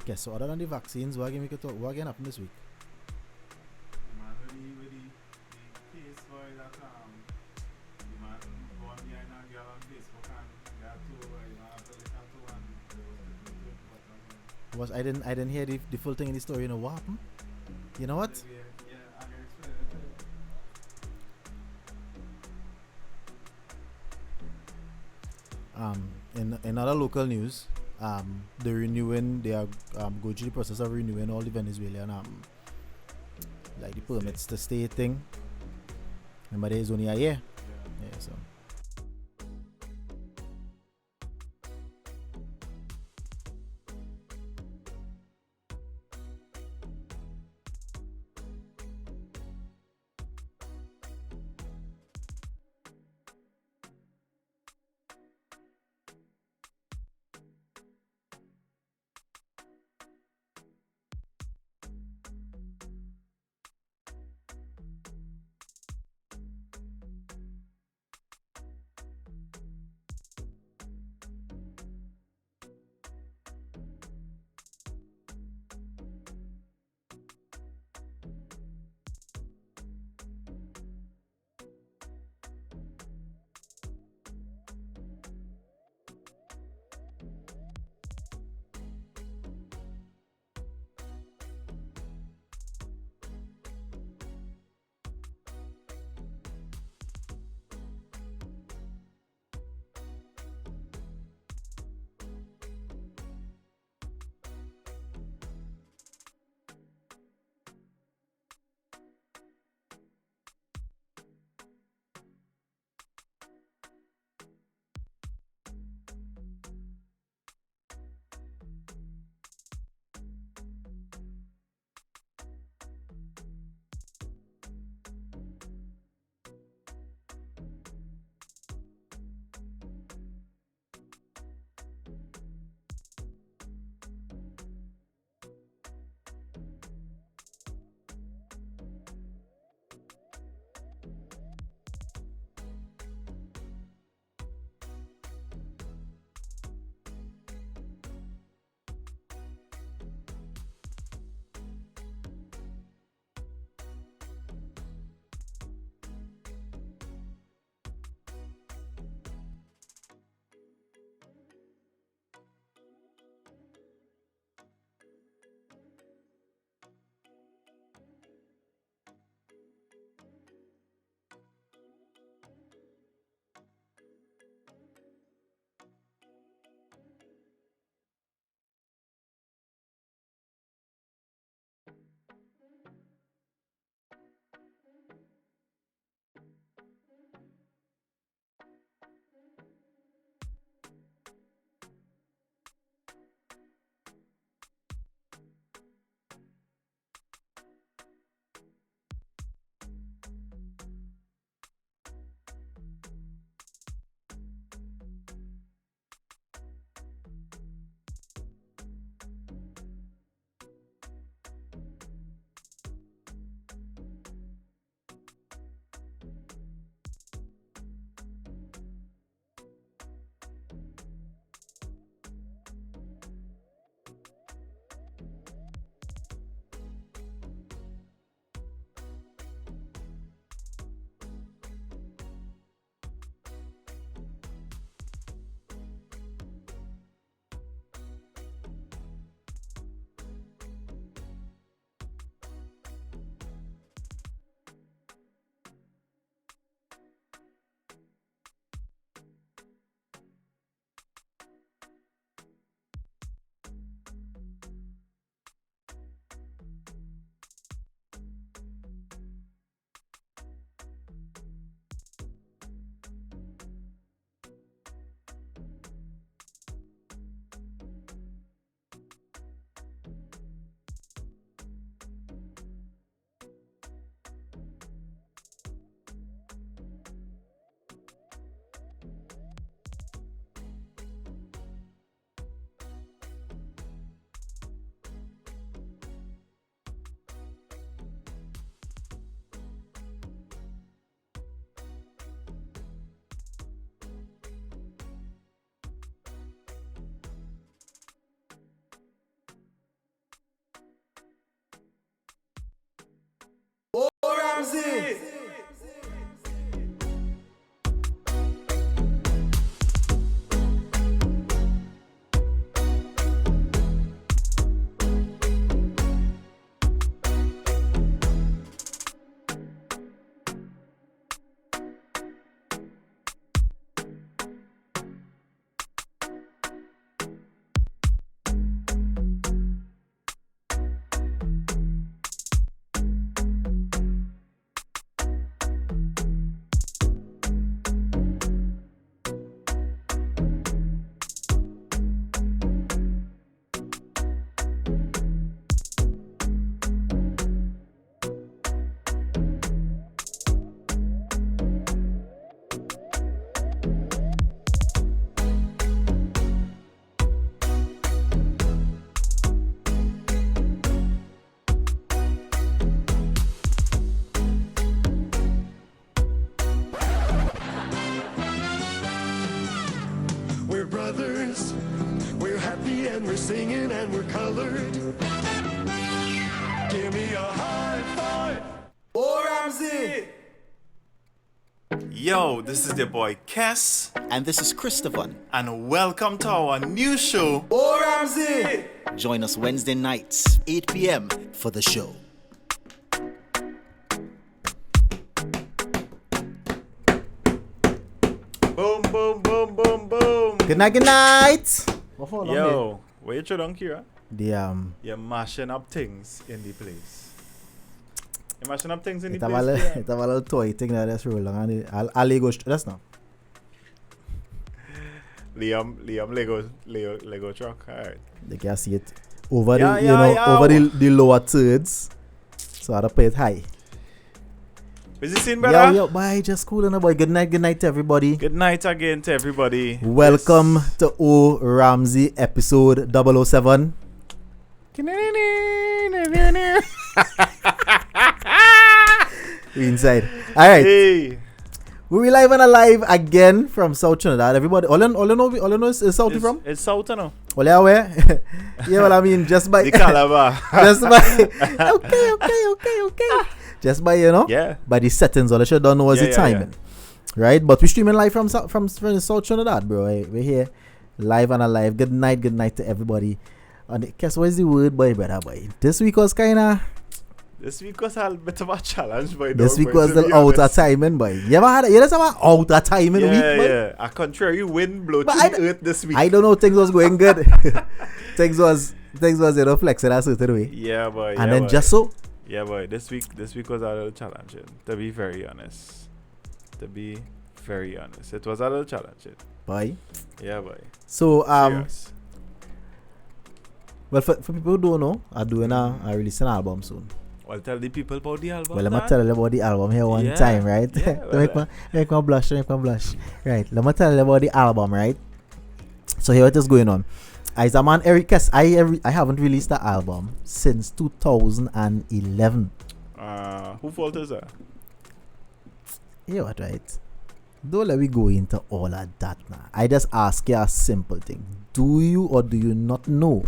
Okay, so other than the vaccines, what can we talk? What can happen this week? Man, with the case for that, the man gone behind a girl on Facebook and got to, after the tattoo and they was taking to what I didn't hear the full thing in the story. You know what happened? You know what? Yeah, I can explain it to you. In other local news, they are going through the process of renewing all the Venezuelan like the permits to stay thing. Remember, there is only a year. Yeah. Yeah, so singing and we're colored. Give me a high five. Oh, Ramsey! Yo, this is the boy Kes, And this is Christopher. and welcome to our new show. Oh, Ramsey! Join us Wednesday nights, 8 p.m. for the show. Boom, boom, boom, boom, boom. Good night, good night! What for? Yo, where you down here? The You're mashing up things in the place. You're mashing up things in it the have a place. little, it have a little toy thing that that's rolling and I'll Lego. That's not. Liam Lego truck. Alright. They can see it over Yeah, the yeah, yeah. over the lower thirds. So I have to put it high. Is this in, brother? Yo, bye, just cool and boy. Good night to everybody. Good night again to everybody. Welcome to O Ramsey episode 007. We inside. Alright. Hey. We live and alive again from South Trinidad. Everybody, all you know is South you from? It's South, no? All you where? Yeah, well, I mean, just by The Calabar. just by okay. Just by Yeah. by the settings, all I should don't know is Yeah, the yeah, timing, right? But we're streaming live from South Trinidad, bro. We're here, live and alive. Good night to everybody. And guess what is the word, boy, brother, boy? This week was kinda. This week was a bit of a challenge, boy. This dog, week boy, was to the be outer honest. timing, boy. You ever have outer timing week, boy? Yeah. A contrary wind blow to But the earth this week. I don't know, things was going good. things was flexing a certain way. Yeah, boy. And then just so, Yeah, boy. This week was a little challenging. To be very honest. It was a little challenging. boy. Yeah, boy. So Serious. well, for people who don't know, I'm doing a releasing an album soon. Well, tell the people about the album. Well, let me Dan. tell you about the album here one Yeah. time, right? Yeah, Don't well, make me blush. Right, let me tell you about the album, right? So here what is going on. As a man, Eric, I haven't released the album since 2011. Who fault is that? You what, right? Don't let me go into all of that now. I just ask you a simple thing. Do you or do you not know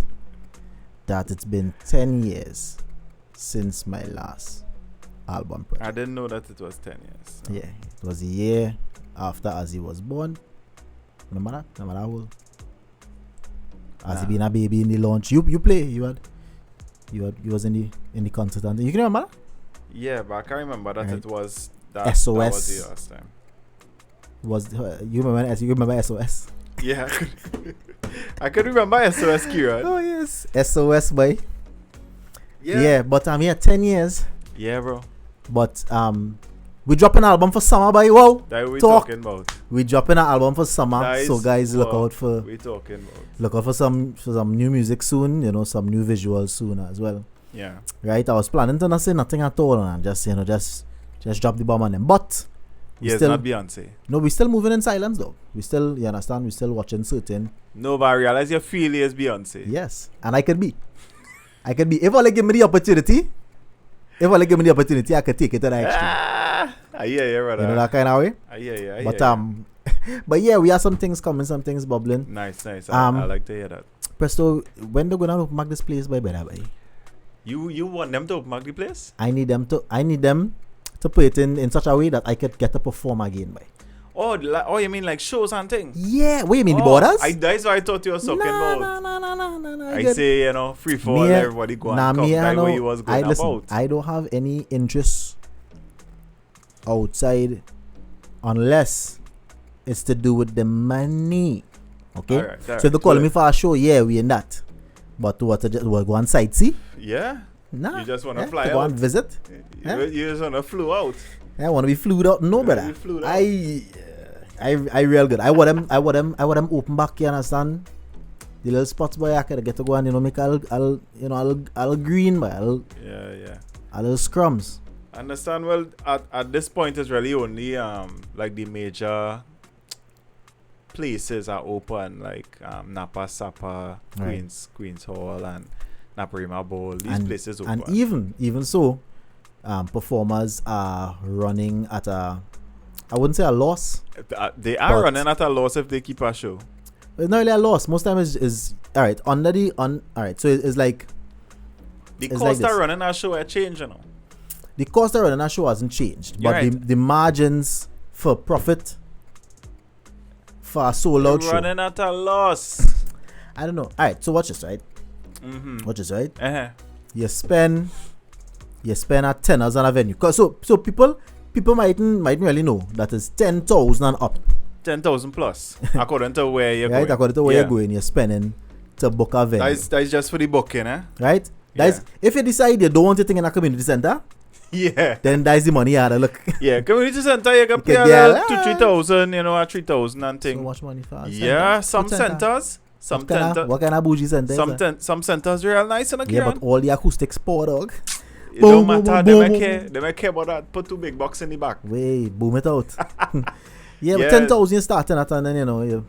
that it's been 10 years since my last album project? I didn't know that it was 10 years. Yeah, it was a year after Ozzy was born. No matter how old. Ozzy being a baby in the launch. You play. You was in the concert and you can remember? Yeah, but I can't remember that Right. it was that. SOS. That was the last time. You remember SOS? Yeah, I could remember SOS, Kieran. Oh yes, SOS boy. Yeah. Yeah, but I'm here 10 years. Yeah, bro. But we dropping an album for summer, boy. Wow. That we Talk. talking about. We dropping an album for summer, That so is guys look what out for we talking about. some new music soon. Some new visuals soon as well. Yeah. Right, I was planning to not say nothing at all and just drop the bomb on them. But we Yes, still not Beyonce. we still moving in silence though. We still, you understand, we still watching certain. No, but I realize your feel is Beyonce. Yes, and I could be if only give me the opportunity. I could take it to the extreme. I hear you, brother. You know that kind of way. I hear you. But but yeah, we have some things coming, some things bubbling. Nice. I like to hear that. Presto, when they're gonna open back this place by better by? You want them to open the place? I need them to put it in such a way that I could get to perform again by. Oh, you mean like shows and things? Yeah, what you mean the borders? That's what I thought you were talking about. No. I say, free for all, Me, everybody go and come by what you was going about. I don't have any interest outside unless it's to do with the money. Okay? Alright, So if they're calling me for a show, yeah, we in that. But to go on sightsee? Yeah? Nah. You just want to fly to go out? and visit? You just want to flew out? I want to be flued out. No, brother. be flued out. I real good. I want them open back, you understand? The little spots, boy, I could get to go and, make I'll green, boy. Yeah. A little scrums. Understand? Well, at this point, it's really only like the major places are open, like Napa Sapa, Right. Queens Hall, and Naparima Bowl. These places open. And even so, performers are running at I wouldn't say a loss. They are but- running at a loss if they keep a show. It's not really a loss. Most time is all right. All right. So it's like The it's cost like of this. running a show had changed, you know. The cost of running a show hasn't changed, You're but right. the margins for profit for a sold out show. Running at a loss. I don't know. All right. So watch this, right? Mm-hmm. Watch this, right? Uh-huh. You spend at $10 on a venue. So people mightn't really know that is 10,000 and up. 10,000 plus, according to where you're Right? going. According to where Yeah. you're going, you're spending to book a venue. That is just for the booking, eh? Right? That's if you decide you don't want to think in a community center, Yeah. then that's the money you had to look. Yeah, community center, you can You pay can a get little 2,000, 3,000, you know, or 3,000 and So thing. much money for a Yeah, center. some What center? centers, some What kind of bougie center? some centers real nice in a Yeah, but all the acoustics poor dog. it don't boom, matter, boom, they boom, may care. They may care about that. Put 2 big bucks in the back. Wait, boom it out. Yeah, but Yeah. 10,000 you starting at, and then you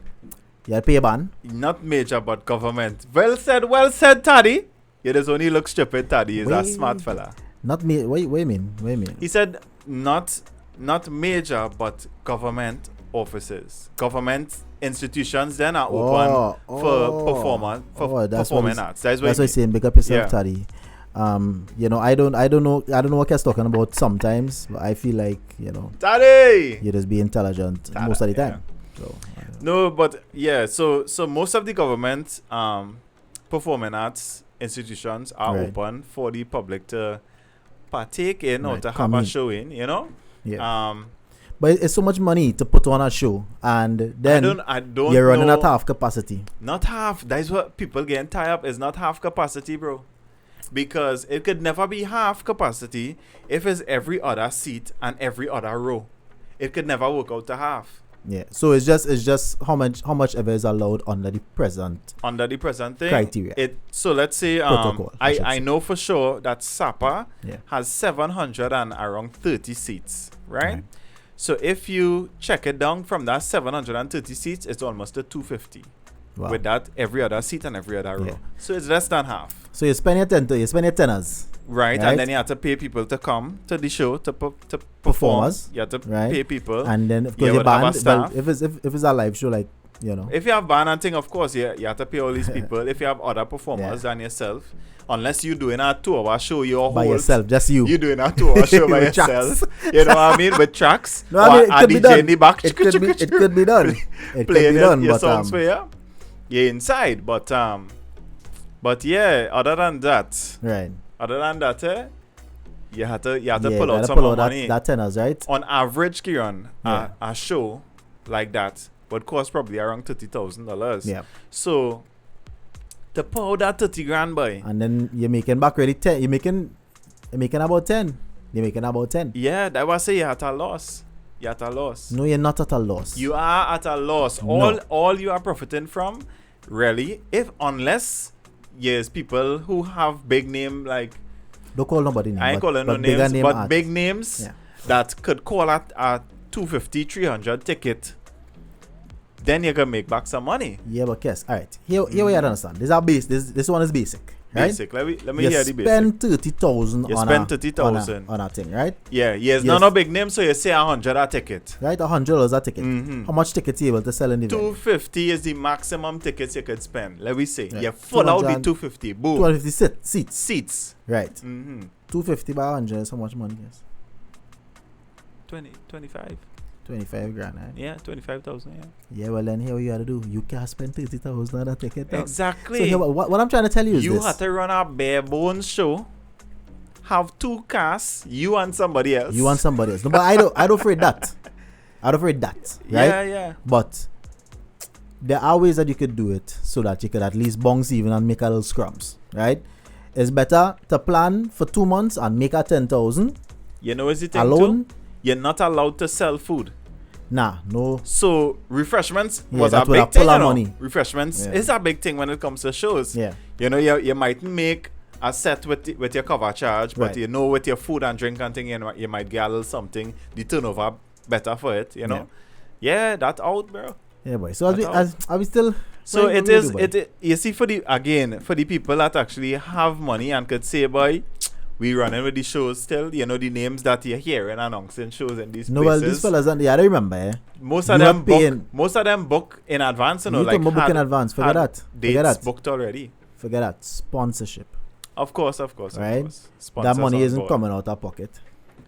pay a ban. Not major, but government. Well said, Taddy. Yeah, there's only look stupid, Taddy. He's a Wait. smart fella. Not me. What you mean? He said not major, but government offices. Government institutions then are open for performing arts. That's That's why what I'm saying. Big up yourself, Yeah. Taddy. I don't know what you're talking about sometimes, but I feel like Taddy! you just be intelligent Tada, most of the yeah. time. So No, but yeah, so most of the government performing arts institutions are Right. open for the public to partake in or Right, to come have a in. show in, you know? yeah, but it's so much money to put on a show, and then I don't you're running know. at half capacity. Not half. That's what people getting tied up is not half capacity, bro. Because it could never be half capacity if it's every other seat and every other row. It could never work out to half. Yeah, so it's just how much ever is allowed under the present Under the present thing. criteria. So let's say Protocol, I should I say. know for sure that SAPA Yeah. has 700 and around 30 seats, right? Right. So if you check it down from that 730 seats, it's almost a 250. Wow. With that every other seat and every other row. Yeah. So it's less than half. So you spend your tenors. Right, Right. and then you have to pay people to come to the show to perform. Performers, You have to right. pay people. And then of Yeah, course your would have a band. Well, staff. if it's a live show, like If you have band and thing, of course, you have to pay all these people. If you have other performers than yourself, unless you're doing a 2-hour show, you're by yourself, just you. You're doing a 2-hour show by With tracks. yourself. You know what I mean? With tracks. No, I mean, it or a could be DJ done. in the back. It could be done. It could Playing be done, your but songs for you. You're inside, but yeah. Other than that, you have to pull out some more money. that tenors, right? On average, Kieran, Yeah. a show like that would cost probably around $30,000. Yeah. So to pull out that 30 grand, boy. And then you're making back ready 10. You're making about 10. You're making about 10. Yeah, that was say you're at a loss. You're at a loss. No, you're not at a loss. You are at a loss. No. All you are profiting from, really, unless yes, people who have big name like Don't call nobody name. I ain't but- calling no but bigger names, name but artists. big names Yeah. that could call at a 250, 300 ticket. Then you can make back some money. Yeah, but yes. All right. Here we have to understand. This is our base. This one is basic, right? Basic. Let me You hear the basic. spend 30,000 You on spend a 30,000 on a thing, right? Yeah, yes, Yes. not a big name, so you say 100 a ticket. Right, $100 a ticket. Mhm. How much tickets you able to sell in the event? 250 is the maximum tickets you could spend. Let me say. Right. You full out the 200 250. Boom. 250 seats. Seats. Right. Mm-hmm. 250 by 100 is how much money? Yes. 25. 25 grand, right? Yeah, 25,000. Yeah. Yeah, well then here what you gotta do. You can't spend 30,000 on a ticket. dog. Exactly. So here, what I'm trying to tell you is You this. have to run a bare bones show. Have 2 casts, you and somebody else. You want somebody else. No, but I don't afraid that. I don't afraid that. Right? Yeah. But there are ways that you could do it so that you could at least bounce even and make a little scrums. Right? It's better to plan for 2 months and make a 10,000 You know what's the thing alone. too? You're not allowed to sell food. Nah, no. So refreshments Yeah, was a that would big have thing, pull you our know? money. Refreshments Yeah. is a big thing when it comes to shows. Yeah. You know, you might make a set with your cover charge, but Right. you know with your food and drink and thing, you might get a little something. The turnover better for it, you know. Yeah, that out, bro. Yeah, boy. So That's all. are we still? So what it we do, is boy? you see for the people that actually have money and could say, boy, we running with the shows still. You know the names that you hear in announcing shows in these No, places. well, these fellas, I don't remember, eh? Most you of are them paying- book. Most of them book in advance. You know, You like book in advance. Forget had that. dates Forget that. booked already. Forget that. Sponsorship. Of course. Right? That That money isn't coming out of pocket.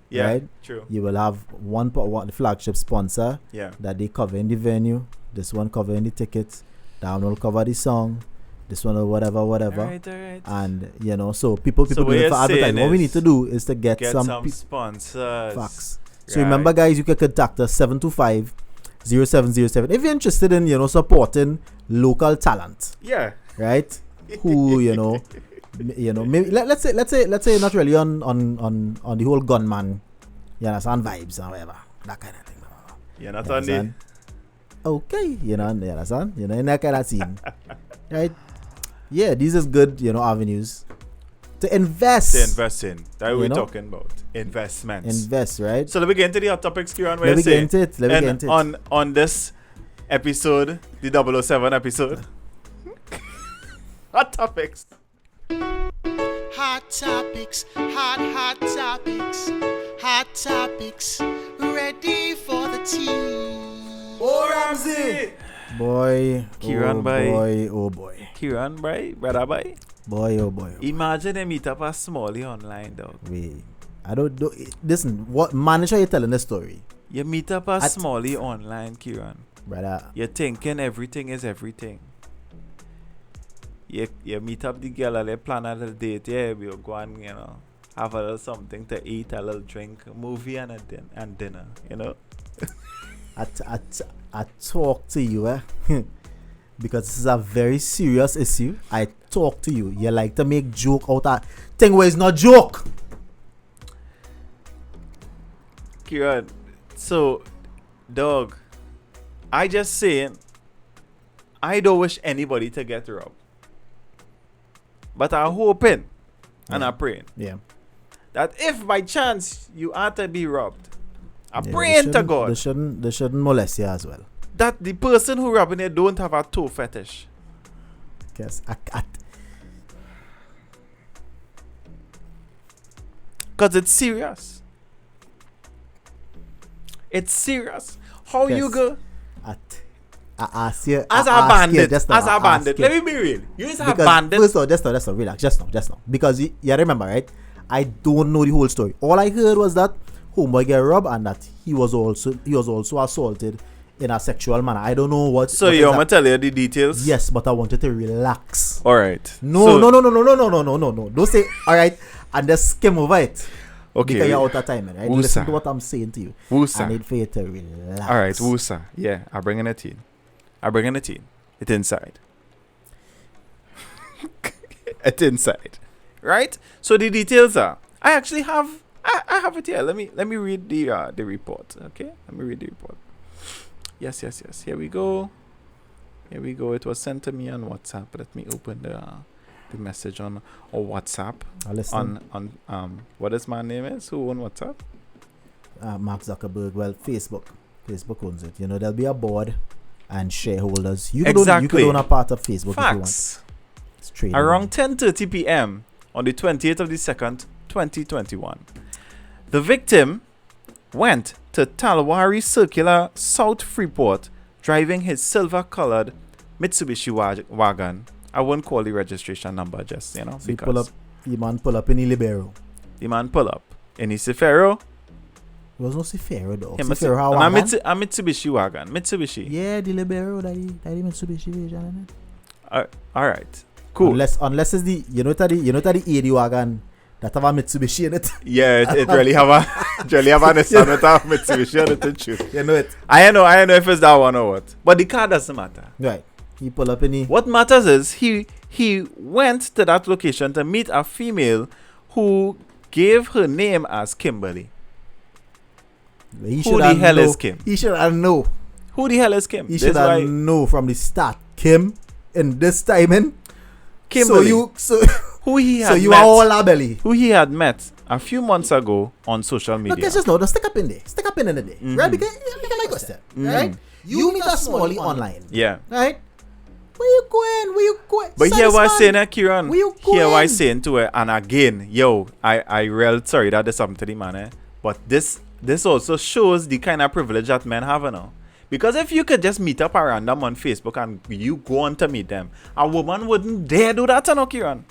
Yeah, right? true. You will have one flagship sponsor Yeah, that they cover in the venue. This one covering the tickets. That one will cover the song. This one will whatever. Alright. And you know, so people So do what it you're for advertising. saying What we is need to do is to get some sponsors. facts. So remember, guys, you can contact us 725-0707 if you're interested in, you know, supporting local talent, Yeah. right? Who maybe let's say not really on the whole gunman, you understand, vibes and whatever, that kind of thing. You're not You on the. understand? Okay, you understand, in that kind of scene, right? Yeah, these is good, avenues to invest. To invest in. That You we're know? talking about. Investments. Invest, right? So let me get into the hot topics, Kieran. Let me get into it. On this episode, the 007 episode. Hot topics. Hot topics, hot topics, hot topics, ready for the tea. Oh, Ramsey! Boy, Kieran, oh bye. boy, oh boy, Kieran, bye. Brother, bye. boy, oh boy. Imagine they meet up a Smalley online, dog. Wait, I don't know. Listen, what manager you telling the story, You meet up a Smalley online, Kieran. brother? You're thinking everything is everything. You meet up the girl and they plan a little date. Yeah, we'll go and, have a little something to eat, a little drink, a movie and dinner, I talk to you, because this is a very serious issue. I talk to you. You like to make joke out of thing where it's not joke. Kieran, so, dog, I just saying, I don't wish anybody to get robbed. But I'm hoping and I'm praying Yeah. that if by chance you are to be robbed, I'm Yeah, praying to God They shouldn't molest you as well. that the person who robbing you don't have a toe fetish. Because Because it's serious. It's serious. How you Yes. go I ask you as a I ask you bandit? just now, As I a ask bandit. you. Let me be real. You is a Because bandit. first of all, just now, relax, just now. Because you remember, right? I don't know the whole story. All I heard was that homeboy get robbed and that he was also assaulted in a sexual manner. I don't know what. So what you want me exact- to tell you the details? Yes, but I wanted to relax. All right. No. Don't say all right and just skim over it. Okay. Because you're out of time, right? Woosa. Listen to what I'm saying to you. Woosa. I need for you to relax. All right, Woosa. Yeah, I'm bringing it in. It's inside. It's inside. Right? So the details are. I actually have. I have it here. Let me read the report. Okay. Let me read the report. Yes. Here we go. It was sent to me on WhatsApp. Let me open the message on WhatsApp. On what is my name is? Who on WhatsApp? Mark Zuckerberg. Well, Facebook owns it. There'll be a board and shareholders. You could Exactly. own a part of Facebook if you want. Facts. It's trading. Around 10:30 p.m. on the 28th of the 2nd, 2021, the victim went to Talwari Circular, South Freeport, driving his silver-colored Mitsubishi wagon. I won't call the registration number, just So because the man pull up in the Libero. the man pull up in his Cifero. It was no Cifero though. Him Cifero how a wagon? a Mitsubishi wagon. Mitsubishi. Yeah, the Libero, that the Mitsubishi version. All right. Cool. Unless it's the the 80 wagon that have a Mitsubishi in it. Yeah, it really have a Nissan with a Mitsubishi on it, too. You know it. I know if it's that one or what. But the car doesn't matter. Right. He pull up in the. What matters is he went to that location to meet a female who gave her name as Kimberly. Who the hell is Kim? He should have know. Who the hell is Kim? He should have know from the start. Kim in this timing. Kimberly. Who he had so you met, are all a belly. who he had met a few months ago on social media. Okay, just know. Just stick up in there. Stick up in the day. Mhm. Right? Because like I said, right? You meet a Smalley online. Yeah. Right? Where you going? Where you going? But here Satisman, what I saying, Kieran. where you Here what I going? saying to her, and again, yo, I real sorry that there's something to the man, but this also shows the kind of privilege that men have now. Because if you could just meet up a random on Facebook and you go on to meet them, a woman wouldn't dare do that, no, Kieran.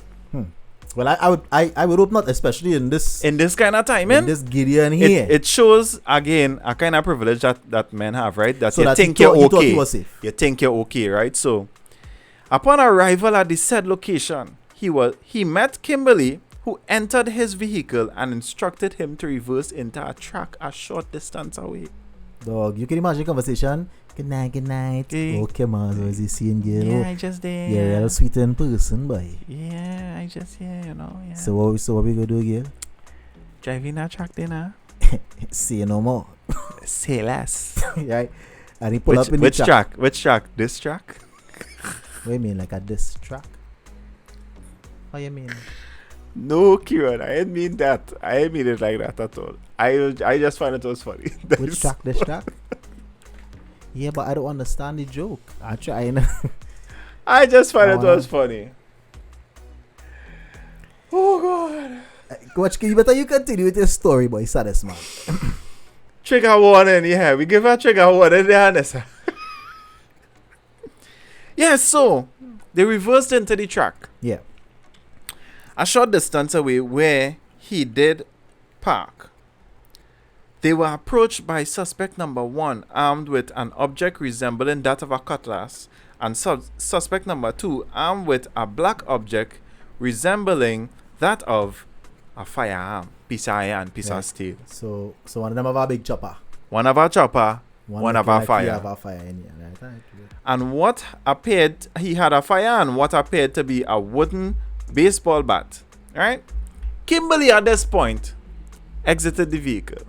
Well, I would hope not, especially in this kind of time, in this Gideon here. it shows again a kind of privilege that men have, right? That So you that think he you're thought okay. he was safe. You think you're okay, right? So, upon arrival at the said location, he met Kimberly, who entered his vehicle and instructed him to reverse into a track a short distance away. Dog, you can imagine conversation. Good night, good night. Okay. Okay, man, so is he seeing girl? Yeah, I just did. You're a real sweet in person, boy. Yeah, I just you know. Yeah. So what we gonna do, girl? Driving a track dinner. Say no more. Say less. Right? And he pull up in Which the track? Which track? This track? What you mean, like a diss track? What you mean? No, Kieran, I didn't mean that. I didn't mean it like that at all. I just find it was funny. Which track? This track? Yeah, but I don't understand the joke. I try. I just find it Oh, was funny. Oh God. Watch, you better you continue with your story, boy. Saddest man. Trigger warning, yeah. We give a trigger warning there, Nessa. Yeah, so they reversed into the track. Yeah. A short distance away where he did park. They were approached by suspect number 1 armed with an object resembling that of a cutlass, and suspect number 2 armed with a black object resembling that of a firearm, piece of iron, piece of steel. So one of them have a big chopper. One of a chopper, one of a like he fire. have a fire in here, right? And what appeared, he had a fire and what appeared to be a wooden baseball bat. Right? Kimberly at this point exited the vehicle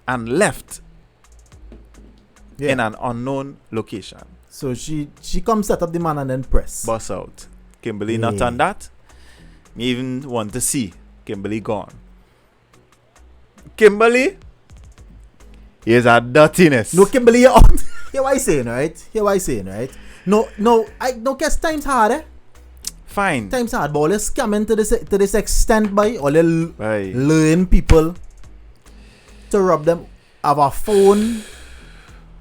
and left Yeah. in an unknown location. So she come set up the man and then press. Bus out. Kimberly not Yeah. on that. Me even want to see Kimberly gone. Kimberly is a dirtiness. No, Kimberly, you're out. Hear what I saying, right? No, I no guess times hard, eh? Fine. Times hard, but all this scamming to this extent, by all the Right. luring people to rob them of a phone.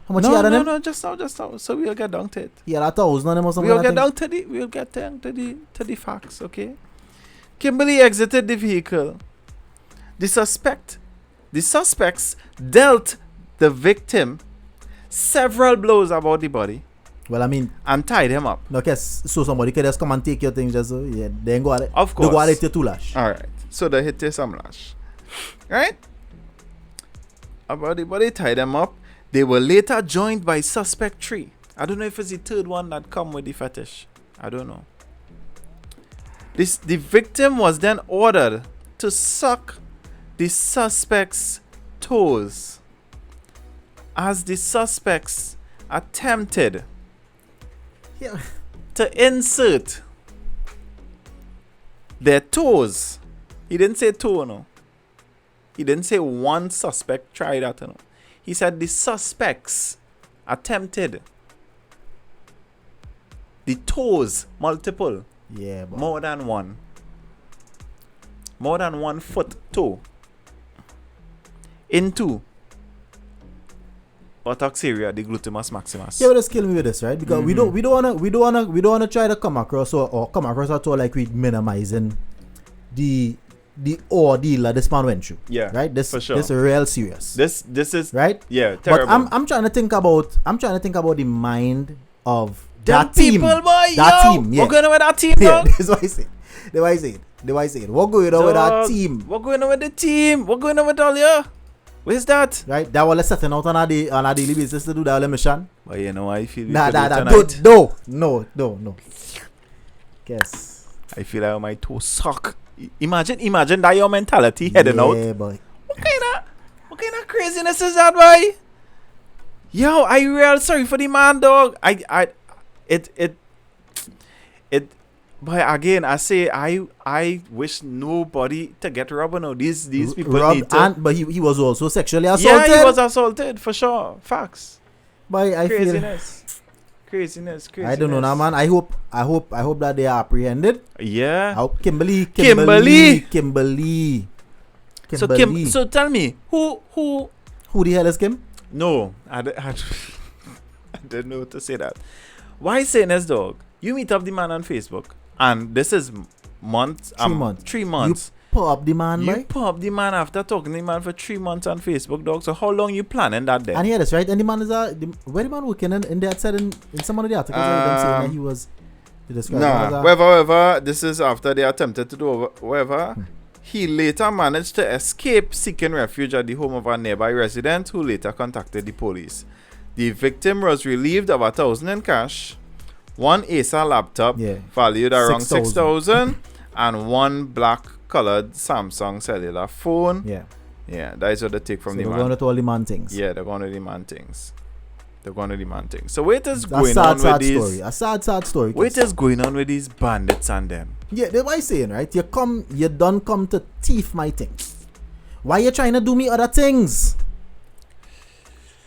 How much he had on him? No, just now. So we'll get down to it. He had 1,000 on him or something. We'll I get think. down to the facts, okay? Kimberly exited the vehicle. The suspects dealt the victim several blows about the body Well, I mean, and tied him up. no guess so somebody can just come and take your things just so yeah, then go at it. Of They go at course. it your two lash. All right. So they hit you some lash. Right? About the body, tied them up. They were later joined by suspect 3. I don't know if it's the third one that come with the fetish. I don't know. The victim was then ordered to suck the suspect's toes as the suspects attempted Yeah. to insert their toes. He didn't say toe, no. He didn't say one suspect tried that, no. He said the suspects attempted. The toes, multiple, Yeah, but more than one. More than 1 foot toe into buttocks area, the gluteus maximus. yeah, just kill me with this, right? Because we don't wanna try to come across or come across at all like we minimizing the ordeal that this man went through. Yeah, Right? This for sure. this real serious. This is Right? yeah, But terrible. I'm trying to think about the mind of Them that team. people, boy, That yo, team, yeah. What going on with that team, Yeah, dog? that's why I say. What going on with that Dog, team? What going on with the team? What going on with all you? Where's that? Right? That was setting out on a daily basis to do that whole mission. But you know, I feel we Nah, could do it tonight. no. Guess. I feel like my toe suck. Imagine that your mentality heading out. Yeah, boy. What kind of craziness is that, boy? Yo, I real sorry for the man, dog. But again, I say I wish nobody to get robbed. No, these people need to. But he was also sexually assaulted. Yeah, he was assaulted for sure. Facts. But I feel Craziness. Craziness. I don't know now, man. I hope that they are apprehended. Yeah. I hope Kimberly. So tell me, who Who the hell is Kim? No, I didn't know to say that. Why saying this, dog? You meet up the man on Facebook, and this is months. 3 months. 3 months. You pop the man, You boy. pop the man after talking to the man for 3 months on Facebook, dog. So how long you planning that day? And hear this, right? And the man is where the man working in that said in some of the articles them saying that he was Whoever. This is after they attempted to do whatever. He later managed to escape, seeking refuge at the home of a nearby resident who later contacted the police. The victim was relieved of $1,000 in cash, one Acer laptop valued around 6,000, and one black-colored Samsung cellular phone. Yeah, that is what they take from the man. They're going to all the man things. Yeah, they're going to demand things. So what is going on with these? Story. A sad story. What is going on with these bandits and them? Yeah, that's what I'm saying, right? You don't come to thief my things. Why you trying to do me other things?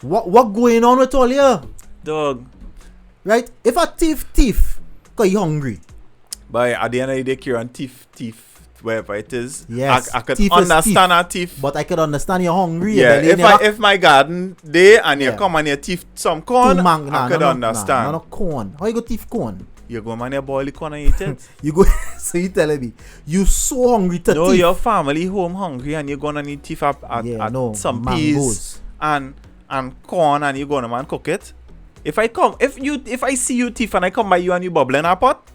What going on with all you? Dog. Right? If a thief, cause you hungry. But at the end of the day, Kieran, thief, wherever it is. Yes. I could thief understand a thief. But I could understand you're hungry. Yeah, if my garden there and you come and you thief some corn, I could understand. No corn. How you go thief corn? You go man, you boil the corn and eat it. You go, so you telling me, you so hungry to no, thief. your family home hungry and you're gonna need thief at some mangoes. peas and corn and you're gonna man cook it. If I see you thief and I come by you and you bubble in a pot,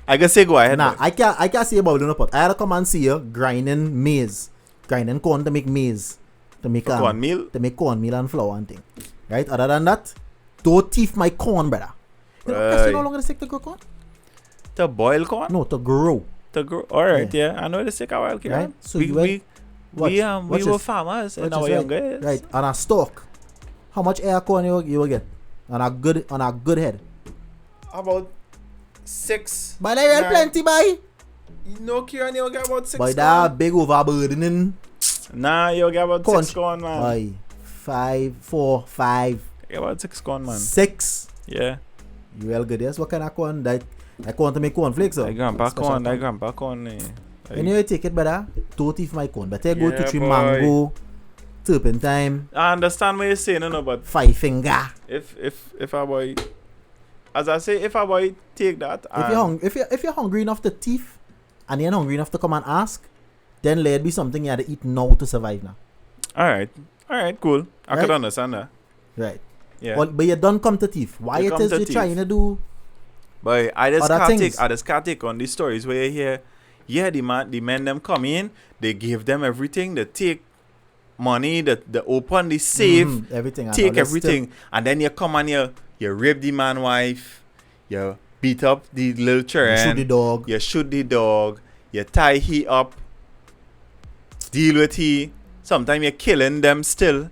I can say go ahead. Nah, I can't say bubble in a pot. I had to come and see you grinding corn to make maize. To make cornmeal? To make cornmeal and flour and thing. Right? Other than that, don't thief my corn, brother. You know, no longer sick to grow corn? To boil corn? No, to grow. Alright, yeah. I know the sick a while, right? So we were farmers in our younger years. Right, on a stalk. How much air corn you will get? On a good head? About 6. But I real plenty, boy. No, Kieran, you'll get about 6 By that big overburdening. Nah, you'll get about 6 corn, man. Boy, 5, 4, 5. You get about 6 corn, man. 6? Yeah. You well good, yes? What kind of corn? That corn to make cornflakes, or? I grandpa corn. Anyway, take it, brother. Don't thief my corn. But I go to tree mango, turpentine. I understand what you're saying, no, but 5 finger. If a boy, as I say, if a boy take that, if you're hungry enough to thief, and you're hungry enough to come and ask, then let it be something you have to eat now to survive now. Alright, cool. I could understand that. Right. Yeah. But you don't come to thief. Why it is you trying to do? But I just can't take on these stories where you hear, the men them come in, they give them everything, they take money, they open the safe, everything, take everything, and then you come and you rape the man wife, you beat up the little children, you shoot the dog, you tie he up, deal with he. Sometimes you're killing them still.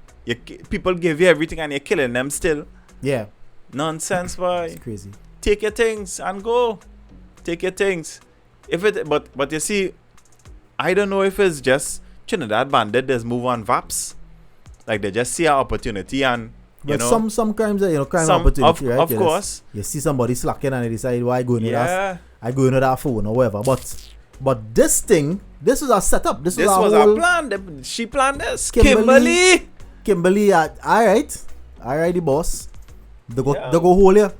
People give you everything and you're killing them still. Yeah. Nonsense, boy. It's crazy. Take your things and go. Take your things. But you see, I don't know if it's just Trinidad bandit just move on vaps. Like they just see an opportunity and some crimes are crime opportunity, right? Of course. You see somebody slacking and they decide why I go into that. I go into that phone or whatever. But this was a setup. This was a plan. She planned this. Kimberly, alright, the boss. They go hold you.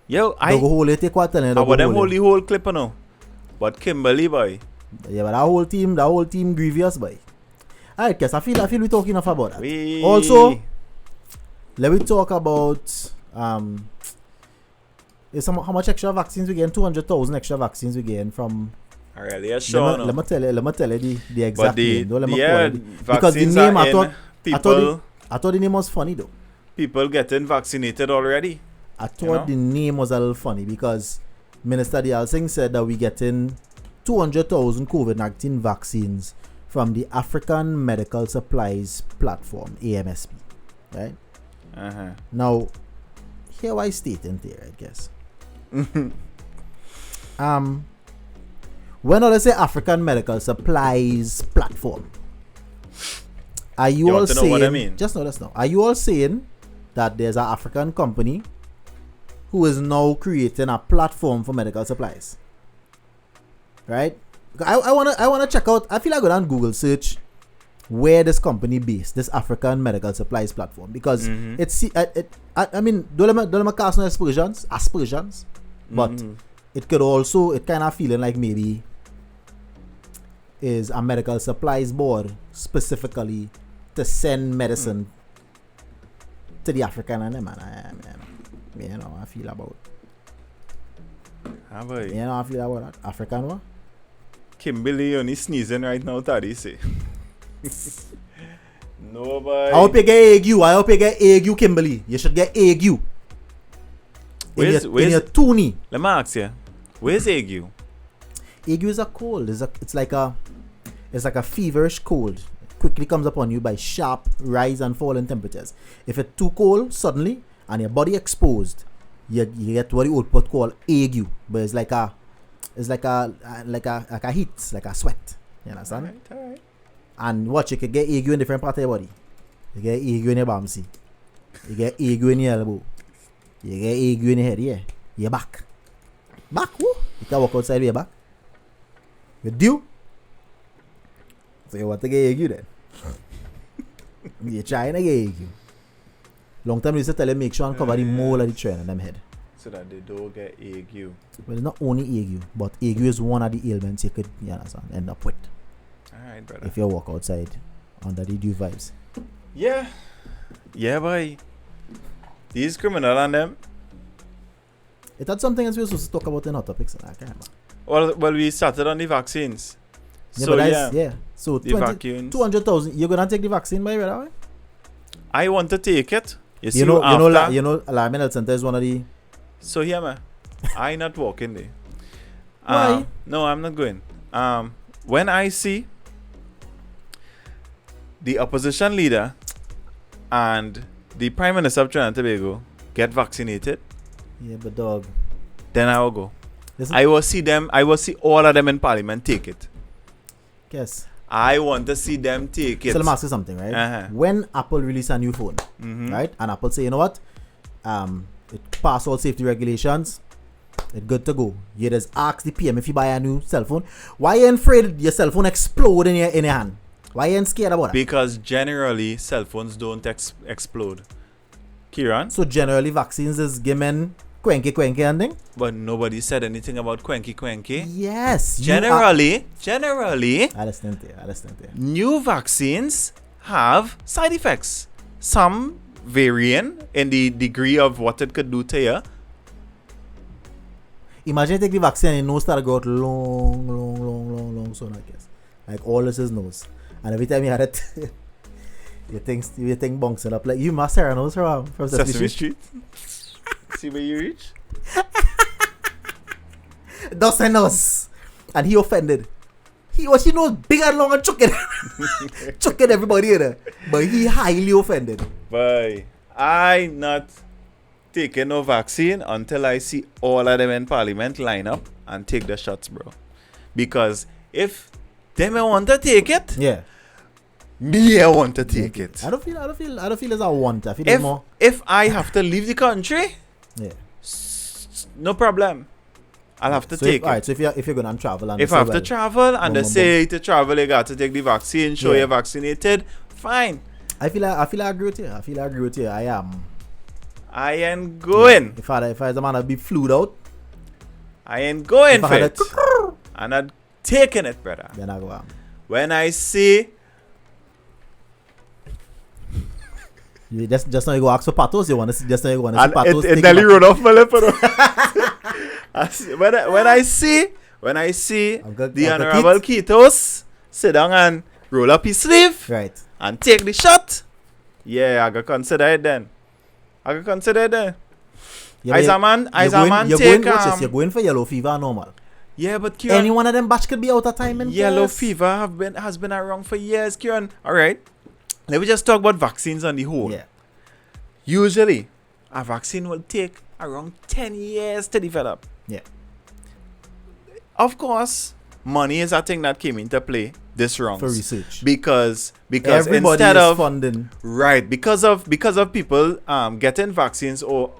Yo, they go hold you. Take what telling you. About them hold the whole clip, no. But Kimberly, boy. Yeah, but that whole team grievous, boy. Alright, guys, I feel we're talking enough about that. Also, let me talk about how much extra vaccines we get. 200,000 extra vaccines we get from. Alright, yeah, sure. Let me tell you the exact name. Don't let me call it. Because the name I thought the name was funny though. People getting vaccinated already. I thought the name was a little funny because Minister Dial Singh said that we getting 200,000 COVID-19 vaccines from the African Medical Supplies Platform, AMSP. Right? Now, here I state in there, I guess. When I say African Medical Supplies Platform, are you all saying? Know what I mean? Just notice now. Are you all saying that there's an African company who is now creating a platform for medical supplies. Right? I wanna check out. I feel like go down Google search where this company based, this African medical supplies platform, because I mean, don't let me cast no aspersions, but it could also, it kind of feeling like maybe is a medical supplies board specifically to send medicine to the African and them, man. You know, I feel about. Ah, boy. You know, I feel about that African one. Kimberly only sneezing right now, Taddy say. Nobody. I hope you get ague. I hope you get ague, Kimberly. You should get ague. Where's in your toonie. Let me ask you. Where's ague? Ague is a cold. It's like a feverish cold. It quickly comes upon you by sharp rise and fall in temperatures. If it's too cold suddenly and your body exposed, you get what the old pot call ague. But it's like a heat, like a sweat. You understand? Alright. And watch, you can get ague in different parts of your body. You get ague in your bamsi. You get ague in your elbow. You get ague in your head, yeah. Your back. Back, woo. You can walk outside with your back. You do. So you want to get ague then? You're trying to get ague. Long time we used to tell you make sure and cover the mole of the train on them head. So that they don't get ague. Well, it's not only ague, but ague is one of the ailments you could, you understand, end up with. Alright, brother. If you walk outside under the dew vibes. Yeah. Yeah, boy. These criminal and them. It had something else we were supposed to talk about in our topics. I can't remember. Well, we started on the vaccines. Yeah, So, but yeah. So The vacuums. 200,000. You're gonna take the vaccine by right away? I want to take it. You see, You know, after. Alarm Health Center is one of the. So, yeah, man. I not walking there. Why? No, I'm not going. When I see the opposition leader and the Prime Minister of Trinidad and Tobago get vaccinated, Yeah, but dog. then I will go. Listen, I will see all of them in Parliament take it. Yes. I want to see them take it. So let me ask you something, right? Uh-huh. When Apple release a new phone, right, and Apple say, you know what, it pass all safety regulations, it's good to go. You just ask the PM if you buy a new cell phone. Why you afraid your cell phone explode in your hand? Why you scared about that? Because generally cell phones don't explode. Kieran? So generally vaccines is given quenky and thing? But nobody said anything about quenky. Yes. Generally, I listen to you. new vaccines have side effects. Some varying in the degree of what it could do to you. Imagine you take the vaccine and your nose start to go out long, so I guess. Like all this is nose. And every time you had it, you think bouncing up. Like you must have a nose from Sesame Street. See where you reach? That's a nose. And he offended. He was, big and long and chucking everybody in there. But he highly offended. Boy, I not taking no vaccine until I see all of them in Parliament line up and take the shots, bro. Because if them want to take it, Yeah. me I want to take it. I don't feel as I want. I feel it's more. If I have to leave the country, Yeah. no problem. I'll have to take it. Alright, so if you're gonna travel and If I have to travel and they boom, say to travel, you got to take the vaccine, show Yeah. you're vaccinated, fine. I feel I agree with you. I am. I ain't going. If I was a man, I'd be flued out. I ain't going If I for had it. I'm not taking it, brother. Then I go. When I see You just now you go ask for patos. You want to see just now you want to see and patos. it nearly run off my lip. when I see Uncle the Honorable Kitos sit down and roll up his sleeve Right. and take the shot, yeah, I gotta consider it then. Yeah, As a man take you're going for yellow fever normal. yeah, but Kieran, Any one of them batch could be out of time in yellow case. fever has been around for years, Kieran. All right, let me just talk about vaccines on the whole. Yeah. Usually, a vaccine will take around 10 years to develop. Yeah. Of course, money is a thing that came into play this round For research. because Everybody instead is of funding. right because of people getting vaccines or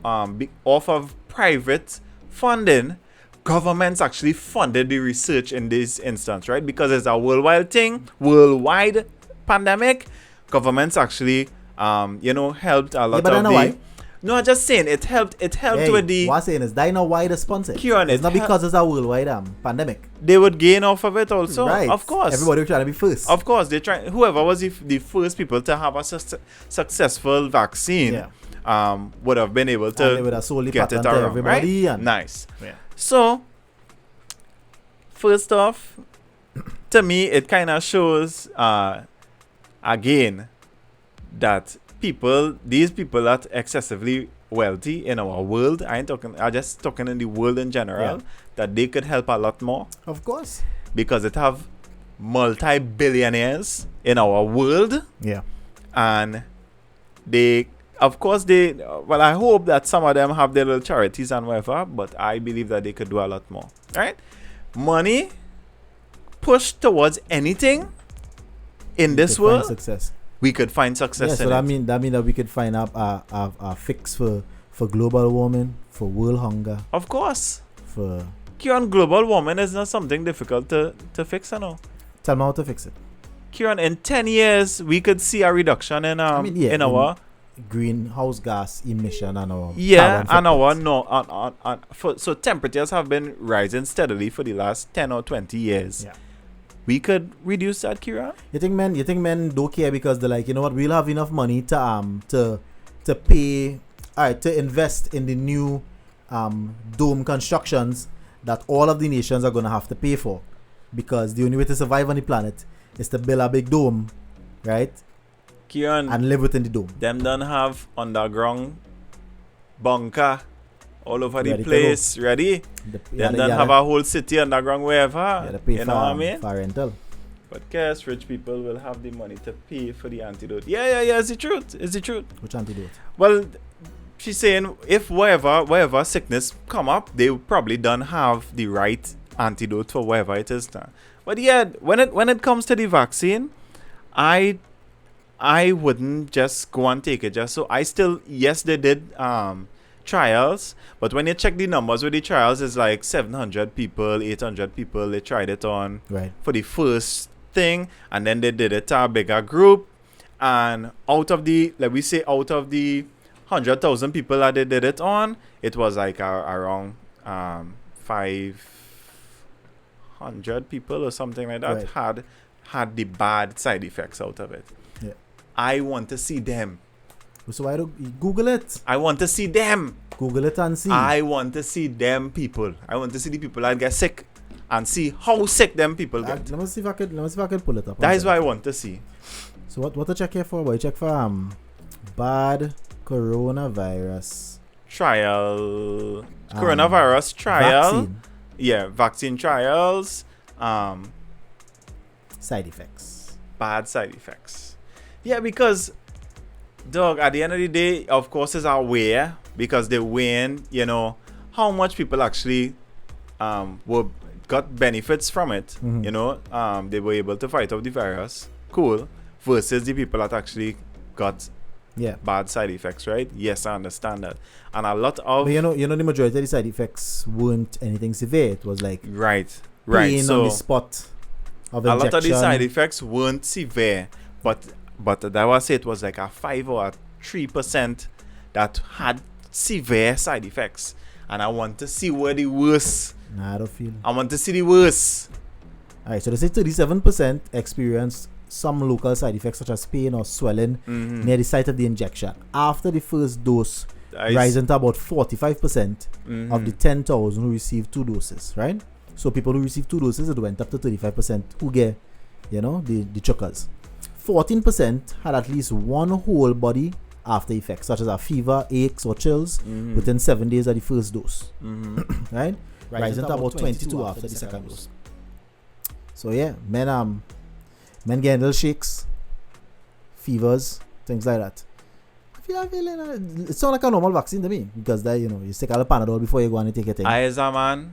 off of private funding, governments actually funded the research in this instance, right? Because it's a worldwide thing, worldwide pandemic. Governments actually, helped a lot but I of know the. why. No, I'm just saying it helped. It helped Hey, with the. what I'm saying is, that know why the sponsor. Kieran, It's it not hel- because it's a worldwide pandemic. They would gain off of it also. Right. Of course. Everybody was trying to be first. Of course, they try. Whoever was the first people to have a successful vaccine, would have been able And they to would have solely get it patent to around, everybody. right? And Nice. Yeah. So, first off, to me, it kind of shows again that these people that excessively wealthy in our world, I'm just talking in the world in general, that they could help a lot more. Of course. Because it have multi-billionaires in our world, Yeah. and I hope that some of them have their little charities and whatever, but I believe that they could do a lot more, right? Money pushed towards anything in this To find world, success. we could find success Yeah, in so it. that mean that we could find a fix for global warming, for world hunger, Of course. for Kieran, global warming is not something difficult to fix, you know. tell me how to fix it. Kieran, in 10 years, we could see a reduction in in our greenhouse gas emission and our yeah, carbon and our footprint. so temperatures have been rising steadily for the last 10 or 20 years. Yeah. We could reduce that, Kieran. You think men don't care because they're like, you know what, we'll have enough money to pay, to invest in the new dome constructions that all of the nations are gonna have to pay for, because the only way to survive on the planet is to build a big dome, right, Kieran, and live within the dome. them don't have underground bunker all over the Ready to place. Ready? Them don't have a whole city underground wherever. You know what I mean? for rental. But guess rich people will have the money to pay for the antidote. Yeah, it's the truth. It's the truth. Which antidote? Well, she's saying if wherever sickness come up, they probably don't have the right antidote for whatever it is now. But yeah, when it comes to the vaccine, I wouldn't just go and take it just so. Yes, they did trials, but when you check the numbers with the trials, it's like 700 people, 800 people they tried it on Right. for the first thing, and then they did it to a bigger group, and out of the 100,000 people that they did it on, it was like around 500 people or something like that had the bad side effects out of it. Yeah. I want to see them. So why don't you Google it? I want to see them. Google it and see. I want to see them people. I want to see the people that get sick and see how sick them people get. Let me see if I could pull it up. That is what I want to see. So what to check here for? Boy, check for bad coronavirus Trial. Coronavirus trial. vaccine Yeah, vaccine trials. side effects. Bad side effects. Yeah, because dog, at the end of the day, of course, is aware because they weighing, how much people actually got benefits from it. Mhm. They were able to fight off the virus. Cool. Versus the people that actually got Yeah. bad side effects, right? Yes, I understand that. And a lot of But the majority of the side effects weren't anything severe. It was like right. pain So on the spot of a injection. lot of the side effects weren't severe, but that was it was like a 5 or a 3% that had severe side effects, and I want to see where the worst. Nah, I don't feel. I want to see the worst. Alright, so they say 37% experienced some local side effects such as pain or swelling Mhm. near the site of the injection after the first dose, That is- rising to about 45% of the Mhm. 10,000 who received 2 doses, right? So people who received 2 doses, it went up to 35% who get, the chokers. 14% had at least one whole body after effects, such as a fever, aches, or chills Mhm. within 7 days of the first dose, Mhm. right? Rising to about 22 after the second dose. So yeah, men getting little shakes, fevers, things like that. I feel it sounds like a normal vaccine to me because that you take a little Panadol before you go and take it. I as a man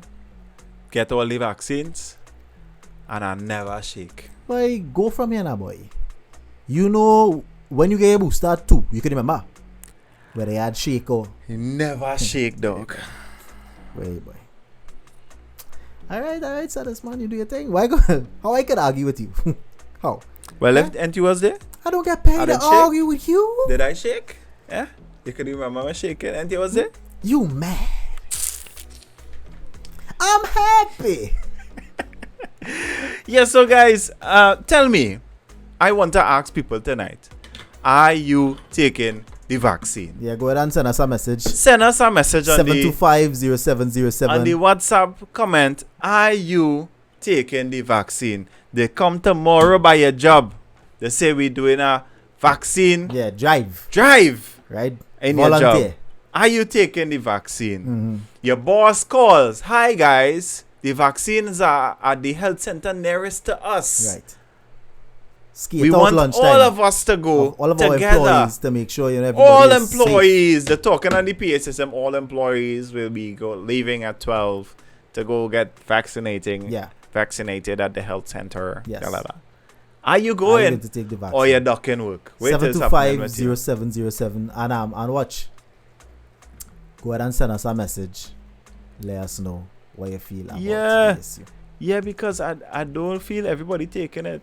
get all the vaccines and I never shake. Boy, go from here now, boy. When you get a booster too, you can remember whether you had shake or You never shake, dog. Boy. Alright, so this man, you do your thing. Why go? How I could argue with you? How? Well, if Auntie was there, I don't get paid to didn't shake. argue with you. did I shake? Yeah? You could remember me shaking. Auntie was there? You mad? I'm happy. Yeah, so guys, tell me. I want to ask people tonight. Are you taking the vaccine? Yeah, go ahead and send us a message. Send us a message on the 725-0707. on the WhatsApp comment. Are you taking the vaccine? They come tomorrow by your job. They say we're doing a vaccine Yeah, drive. in Right? your Volunteer. job. Are you taking the vaccine? Mm-hmm. Your boss calls. Hi guys, the vaccines are at the health center nearest to us. Right. Skate We out want lunchtime. all of us to go All of our together. employees to make sure everybody All is safe. employees, they're talking on the PA system. All employees will be leaving at 12 to go get vaccinated at the health center. Yes. Are you I'm going? to take the vaccine. Or you're ducking work? Wait till it's happening with you. 725-0707 and watch. Go ahead and send us a message. Let us know what you feel about the issue. Yeah, because I don't feel everybody taking it.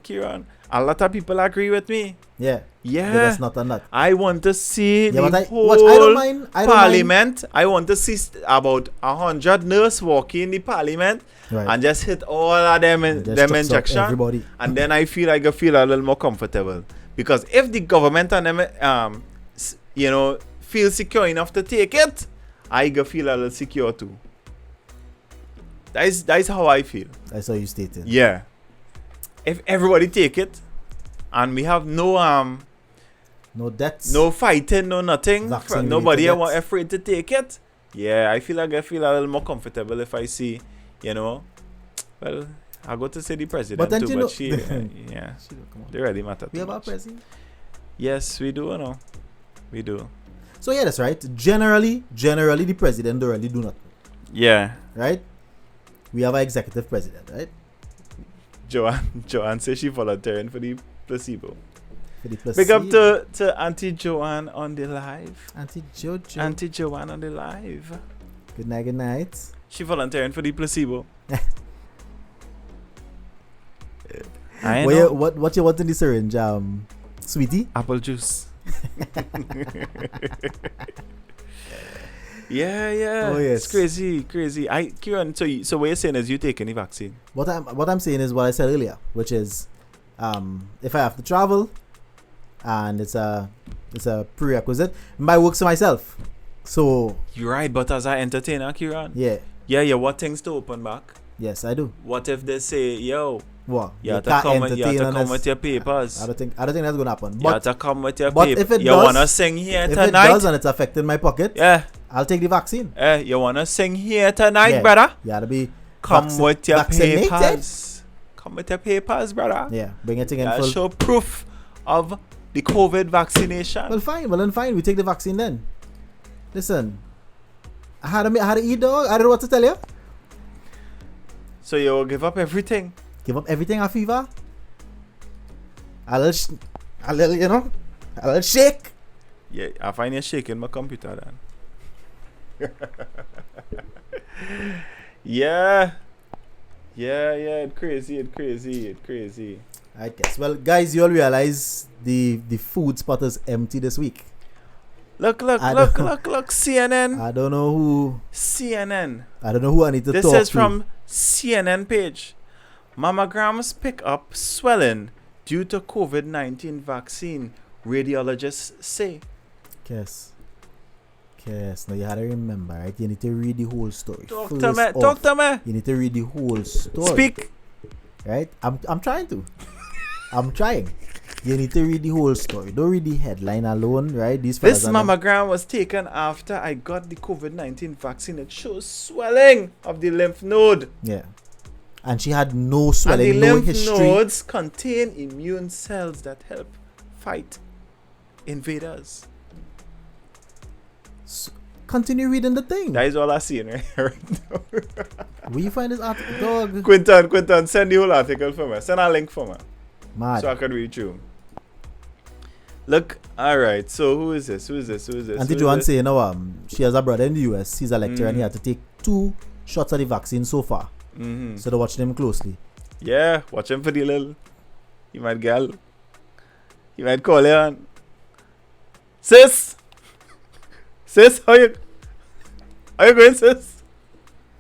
Kieran. A lot of people agree with me. Yeah. Yeah. But that's not a nut. I want to see Yeah, the but whole watch, I don't mind. parliament. I want to see about 100 nurses walking in the parliament Right. and just hit all of them Just chucks up injection. everybody. And then I feel a little more comfortable. Because if the government and them, feel secure enough to take it, I go feel a little secure too. That's how I feel. That's how you stated. Yeah. If everybody take it, and we have no deaths. no fighting, no nothing, Vaccine nobody related ever deaths. afraid to take it. Yeah, I feel a little more comfortable if I see, well, I go to see the president But then too, you but know- she, yeah, Come on. they really matter We too have our much. president. Yes, we do, we do. So yeah, that's right. Generally, the president don't really do nothing. Yeah, Right? We have our executive president, right? Joanne says she volunteering for the placebo. For the Big up placebo. to Auntie Joanne on the live. Auntie Jojo. Auntie Joanne on the live. Good night. She volunteering for the placebo. I What know. what you want in the syringe, sweetie? Apple juice. Yeah. Oh, yes. It's crazy. Kieran, so what you're saying is you taking the vaccine? What I'm saying is what I said earlier, which is, if I have to travel, and it's a prerequisite, my work's for myself. So You're right, but as an entertainer, Kieran. yeah, Yeah. What things to open back? yes I do. What if they say, yo, What? you have to can't come entertain unless- with your papers. I don't think that's gonna happen. You have But to come with your but papers. if it You does- wanna sing here if it tonight? does and it's affecting my pocket, Yeah. I'll take the vaccine. You wanna sing here tonight, Yeah. brother? You gotta be Come with your vaccinated. papers. Come with your papers, brother. Yeah, bring it in That'll full. show proof of the COVID vaccination. Well, fine. We take the vaccine then. Listen, I had to eat, dog. I don't know what to tell you. So you will give up everything. Give up everything, a fever. A little shake. Yeah, I find you shaking my computer then. Yeah. It's crazy. I guess. Well, guys, you'll realize the food spot is empty this week. Look, I don't know. CNN. I don't know who. CNN. I don't know who I need to This talk is to. from CNN page. Mammograms pick up swelling due to COVID-19 vaccine, radiologists say. Yes. Now you had to remember, right? You need to read the whole story. Talk First to me. off, Talk to me. You need to read the whole story. Speak. Right? I'm trying to. I'm trying. You need to read the whole story. Don't read the headline alone, right? These This fellas are not- mammogram was taken after I got the COVID-19 vaccine. It shows swelling of the lymph node. Yeah. And she had no And the swelling, no lymph history. nodes contain immune cells that help fight invaders. Continue reading the thing. That is all I see right now. Where you find this article, dog? Quinton, send the whole article for me. Send a link for me. Mad. So I can read through. Look, all right. So who is this? Auntie Joanne say, she has a brother in the US. He's a lecturer and he had to take 2 shots of the vaccine so far. Mm-hmm. So they're watching him closely. Yeah, watch him for the little. He might girl. He might call you on. Sis, how you going, sis?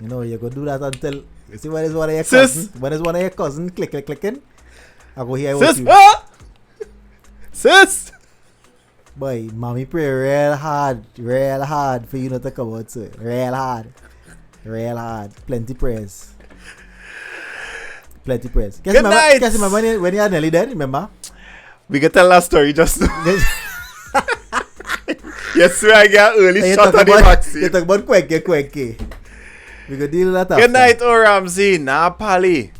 You know, you could do that until you see when is one of your Sis. cousins. When is one of your cousins clicking? I go here Sis, with you. ah! Sis. Boy, mommy pray real hard for you not to come out, sir. Real hard. Plenty prayers. Guess Good night. remember when you had nearly dead, remember? We can tell that story just now. Yes, sir, I get early shot of the vaccine. You talk about quacky. We could deal with that after. Good night, oh Ramsey. Nah, Pally.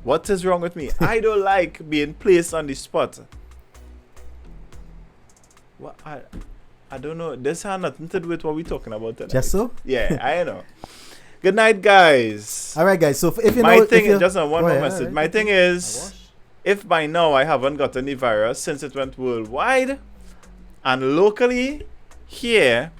What is wrong with me? I don't like being placed on the spot. What? I don't know. This has nothing to do with what we're talking about tonight. Just so? Yeah, I know. Good night, guys. Alright, guys. So if you My know, thing if is just one more message. Right. My thing is, if by now I haven't gotten the virus since it went worldwide and locally here,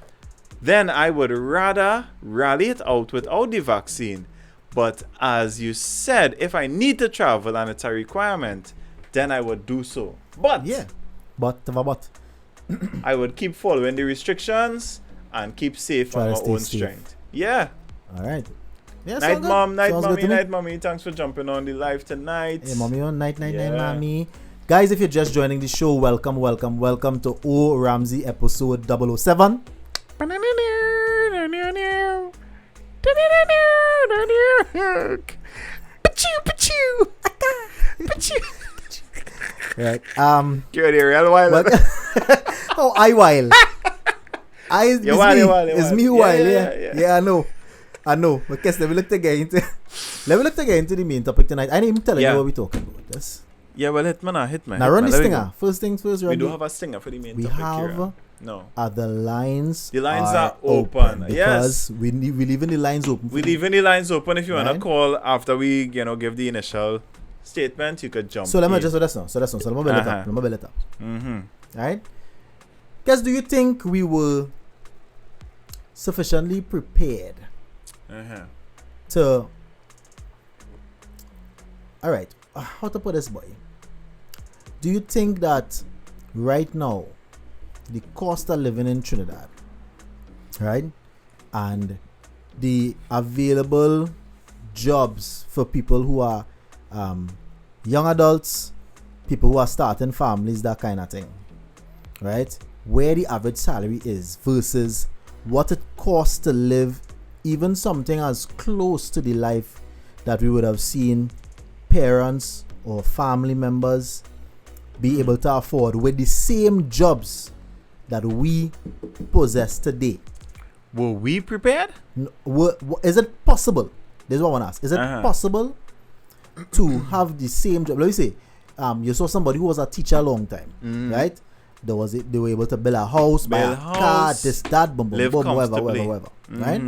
then I would rather rally it out without the vaccine. But as you said, if I need to travel and it's a requirement, then I would do so. But yeah, but I would keep following the restrictions and keep safe Try on to my stay own safe. strength. Yeah. all right. Yeah, Night, mom. Night, Sounds good mommy. to me. Night, mommy. Thanks for jumping on the live tonight. Hey, mommy on night, Yeah. mommy. Guys, if you're just joining the show, welcome to O Ramsey episode 007. Right. You're the real wild. Oh, I wild. You're wild, you're wild, you're It's wild. me Yeah, wild, yeah. yeah. I know. But guess let me look to get into the main topic tonight. I didn't even tell you Yeah. what we're talking about. This. Yeah, well, hit man. Now run the stinger. First things first, run We do the- have a stinger for the main we topic have here. No. the lines. The lines are open. because Yes. we leaving the lines open. We leaving the lines open. If you want to Right. call after we, give the initial statement, you could jump So let me in. just so that's now. So let me build it up. Let me build it up. Mm-hmm. Right? Guys, do you think we were sufficiently prepared Uh-huh. to? All right. How to put this, boy? Do you think that right now the cost of living in Trinidad, right, and the available jobs for people who are young adults, people who are starting families, that kind of thing, right, where the average salary is versus what it costs to live even something as close to the life that we would have seen parents or family members be able to afford with the same jobs that we possess today. Were we prepared? Is it possible? This is what I want to ask. Is it possible to have the same job? Let me say, you saw somebody who was a teacher a long time, right? They were able to build a house, buy a car, this, that, boom, boom, live boom, whatever, comfortably. right?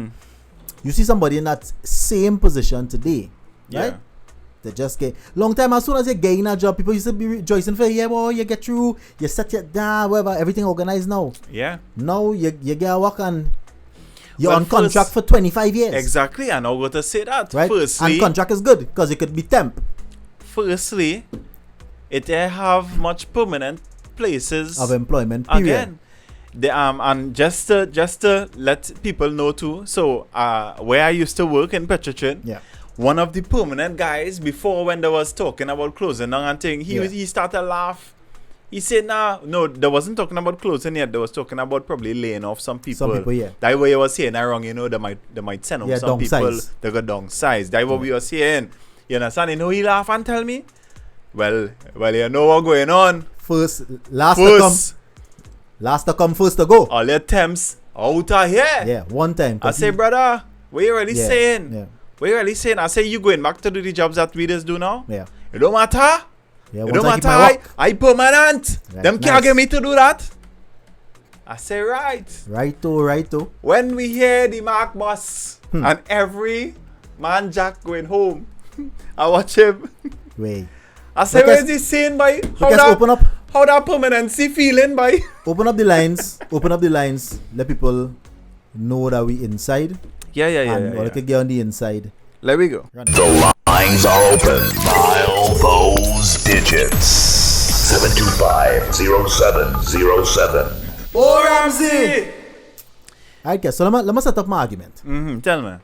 You see somebody in that same position today, right? Yeah. They just get long time. As soon as you get in a job, people used to be rejoicing for boy, you get through, you set your down, whatever, everything organized now. Yeah. Now you get a work and you're Well, on contract for 25 years. Exactly, and I'm going to say that. Right? Firstly, And contract is good because it could be temp it have much permanent places of employment. Period. again. And just to let people know too. So where I used to work in Petrotrin, Yeah. one of the permanent guys before when they was talking about closing down and thing, he started laugh. He said, no, they wasn't talking about closing yet. They was talking about probably laying off some people. Some people, yeah. That way you was saying that wrong, they might send out some people. downsize. They got downsize. That's what we were saying. You understand? You know, he laugh and tell me, well, you know what going on. Last to come, first to go. All your temps out of here. Yeah, one time. I say, brother, what you really saying? Yeah. What you really saying? I say, you going back to do the jobs that we just do now? Yeah. It don't matter. Yeah, It once don't I keep matter. my work. I permanent. Right, Them can't nice. get me to do that. I say, right. Righto. When we hear the Mark Boss and every man Jack going home, I watch him. Wait. I say, Look, where's guys- the scene, boy? Because How that permanency feeling, boy? open up the lines. Let people know that we inside. Yeah. And or they can get on the inside. Let me go. The lines are open. Dial those digits. 725-0707. Oh, Ramsey! Alright, guys. So let me set up my argument. Tell me.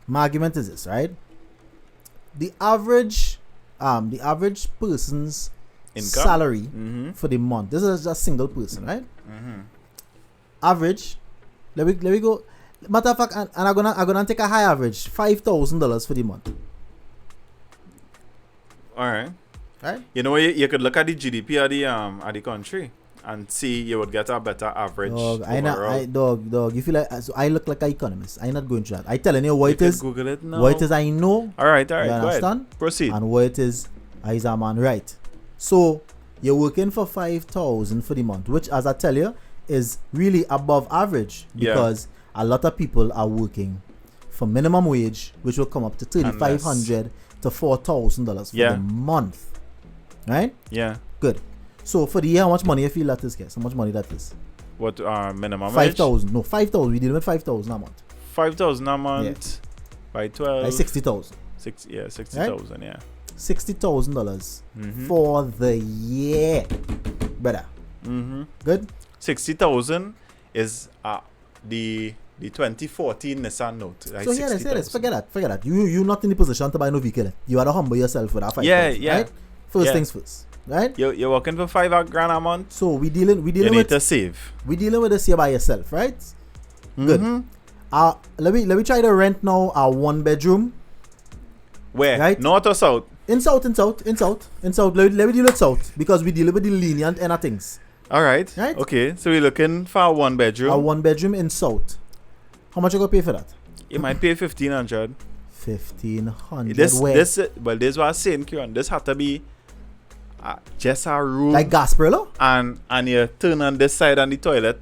My argument is this, right? The average person's Income? salary Mm-hmm. for the month. This is just a single person, right? Average. Let me go. Matter of fact, and I'm gonna take a high average, $5,000 for the month. All right. Right? You know, you could look at the GDP of the country and see you would get a better average. Dog, overall. dog. You feel like so I look like an economist. I'm not going through that. I telling you what You it could is. Google it now. What it is, I know. All right. You Go ahead. understand? Proceed. And what it is a man right. So you're working for $5,000 for the month, which, as I tell you, is really above average Yeah. because a lot of people are working for minimum wage, which will come up to $3,500 to $4,000 for Yeah. the month. Right? Yeah. Good. So for the year, how much money you feel that is, guys? How much money that is? What minimum wage? 5,000. No, 5,000. We deal with 5,000 a month. 5,000 a month by 12. Like 60,000. 60,000. Yeah. $60,000 Mm-hmm. for the year, brother. Mm-hmm. Good. 60,000 is the 2014 Nissan Note. Like So here it is. 60,000. Forget that. You not in the position to buy no vehicle. You are to humble yourself with that 5,000. Yeah. Right? First Yeah. things first. Right? You're working for $5,000 a month. So we dealing You need with to save. this here by yourself, right? Good. Mhm. Let me try to rent now a 1-bedroom. Where? Right? North or south? In south. Let me deal with south because we deal with the lenient end of things. All right. Right? Okay. So we're looking for a 1-bedroom. A 1-bedroom in south. How much you gonna pay for that? You might pay 1,500. 1,500. This where? is what I'm saying, Kieran. This had to be just a room, Like Gasparilla? and you turn on this side on the toilet,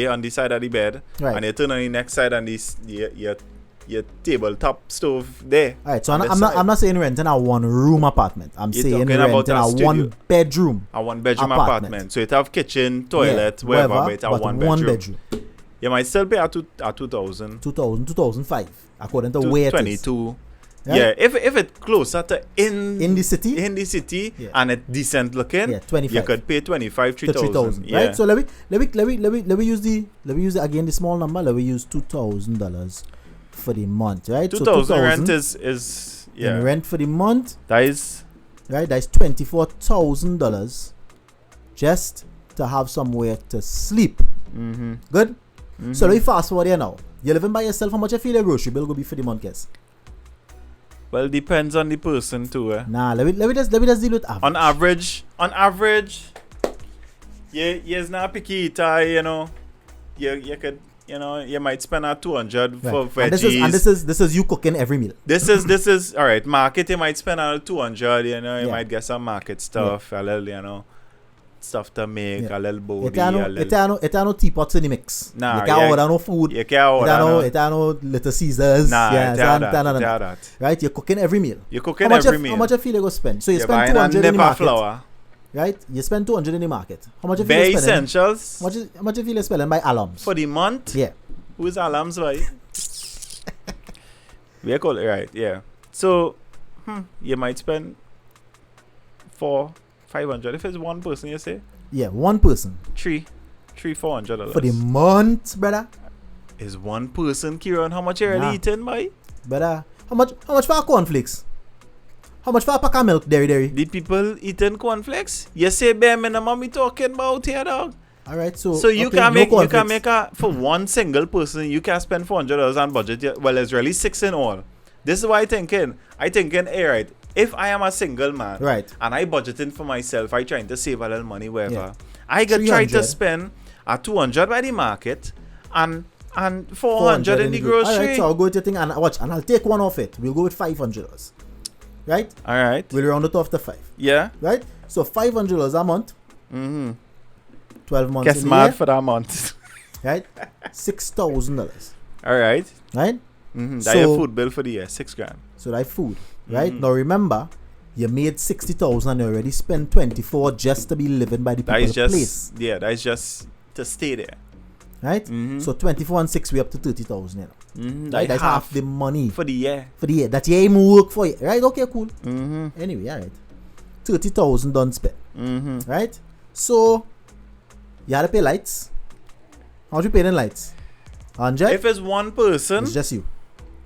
on the side of the bed, Right. and you turn on the next side on your tabletop stove there. Alright, so on this I'm side. not saying renting a 1-room apartment. I'm You're saying talking about renting a a studio. 1-bedroom. A 1-bedroom Apartment. apartment. So it have kitchen, toilet, wherever, but it's a but 1-bedroom. 1-bedroom. You might still pay a 2,000. 2000, 2005, according to to where it is. 22. Right? Yeah, if it's closer to in the city? in the city, Yeah. and it's decent looking, Yeah, 25. you could pay 25, To 3,000. 3,000, Yeah. right? So let me use the again the small number. Let me use $2,000 for the month, right? 2,000 rent is yeah. in rent for the month, That is right? That's $24,000 just to have somewhere to sleep. Good. So let me fast forward here now. You're living by yourself. How much you feel your grocery bill go be for the month, guys? well depends on the person too. Nah, let me just deal with average. On average, you're not picky eater, you know. You could, you know, you might spend a 200 for Right. veggies. And this is you cooking every meal. This is all right. Market, you might spend a 200. You know, you Yeah. might get some market stuff, a little, you know, stuff to make, Yeah. a little body, It ain't a little. no teapots in the mix. Nah, you can't yeah. order no food. You can't order no. It ain't no Little Caesars. Nah, yeah, it so ain't and that. right? You're cooking every meal. You're cooking How much every meal. How much you feel you go spend? So you You're spend buying a 200 in the nip of market, flour. right? You spend 200 in the market. How much you feel Bare you spending? essentials How much you feel you spending by alarms? for the month. Yeah. Who's alarms, boy? We call it right, yeah. So, you might spend 500. If it's one person, you say Yeah, one person $400. for the month, brother. Is one person, Kieran? How much you really Nah. eating, boy? Brother, how much for a cornflakes? How much for a pack of milk, dairy? The people eating cornflakes? You say bare minimum we talking about here, dog. All right, so You okay, can no make cornflakes. for one single person you can spend $400 on budget. Well, it's really 6 in all. This is what I thinking. Hey, right. If I am a single man, Right. and I budgeting for myself, I trying to save a little money wherever. Yeah. I could try to 300. spend a 200 by the market and 400 in the All right, grocery. so I'll go with your thing and watch, and I'll take one off it. We'll go with $500, right? All right. We'll round it off to 5, Yeah. right? So $500 a month, 12 months Get in the smart year, for that month. right? $6,000, All right. right? That's So- your food bill for the year, $6,000. So that's food, right? Now remember, you made 60,000 and you already spent 24 just to be living by the That is people's just place. yeah. That is just to stay there. Right? So 24 and 6, we up to 30,000. You know? Right? That's half the money for the year. for the year. That you ain't work for you. Right? Okay, cool. Mm-hmm. Anyway, alright. 30,000 done spent. Mm-hmm. Right? So, you had to pay lights. How much you paying in lights? 100? If it's one person, It's just you.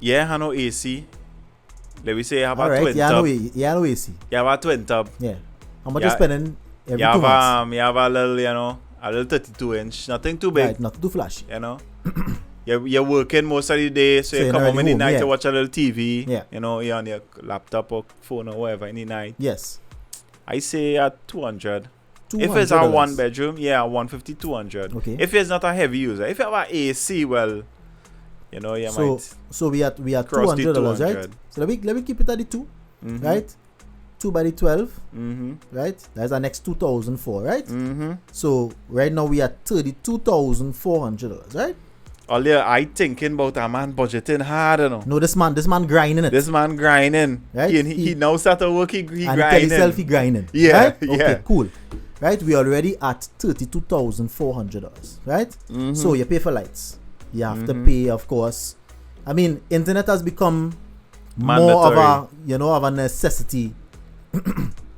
yeah, I know AC. Let me say you have a Alright, twin yeah, tub. no AC. You have a twin tub. Yeah. How much Yeah. you spending every You 2 have months? you have a little, you know, a little 32-inch, nothing too big, Right, not too flashy. you know. You're working most of the day, so So you you're come not home in at the home, night yeah. to watch a little TV. Yeah. You know, you're on your laptop or phone or whatever in the night. Yes. I say at 200. $200. If it's a one bedroom, yeah, 150, 200. Okay. If it's not a heavy user, if you have an AC, well, you know, you might So we are cross the $200, 200. right? So let me keep it at the 2, Mhm. right? 2 by the 12, Mm-hmm. right? That's our next 2,004, right? Mm-hmm. So right now we are $32,400, right? Earlier, I thinking about a man budgeting hard, you know. No, this man grinding it. This man grinding. Right? He now start to work, he and he tell grinding. himself he grinding. Yeah, Right? yeah. Okay, cool. Right? We already at $32,400, right? Mhm. So you pay for lights. You have to Mhm. pay, of course. I mean, internet has become more Mandatory. of a necessity.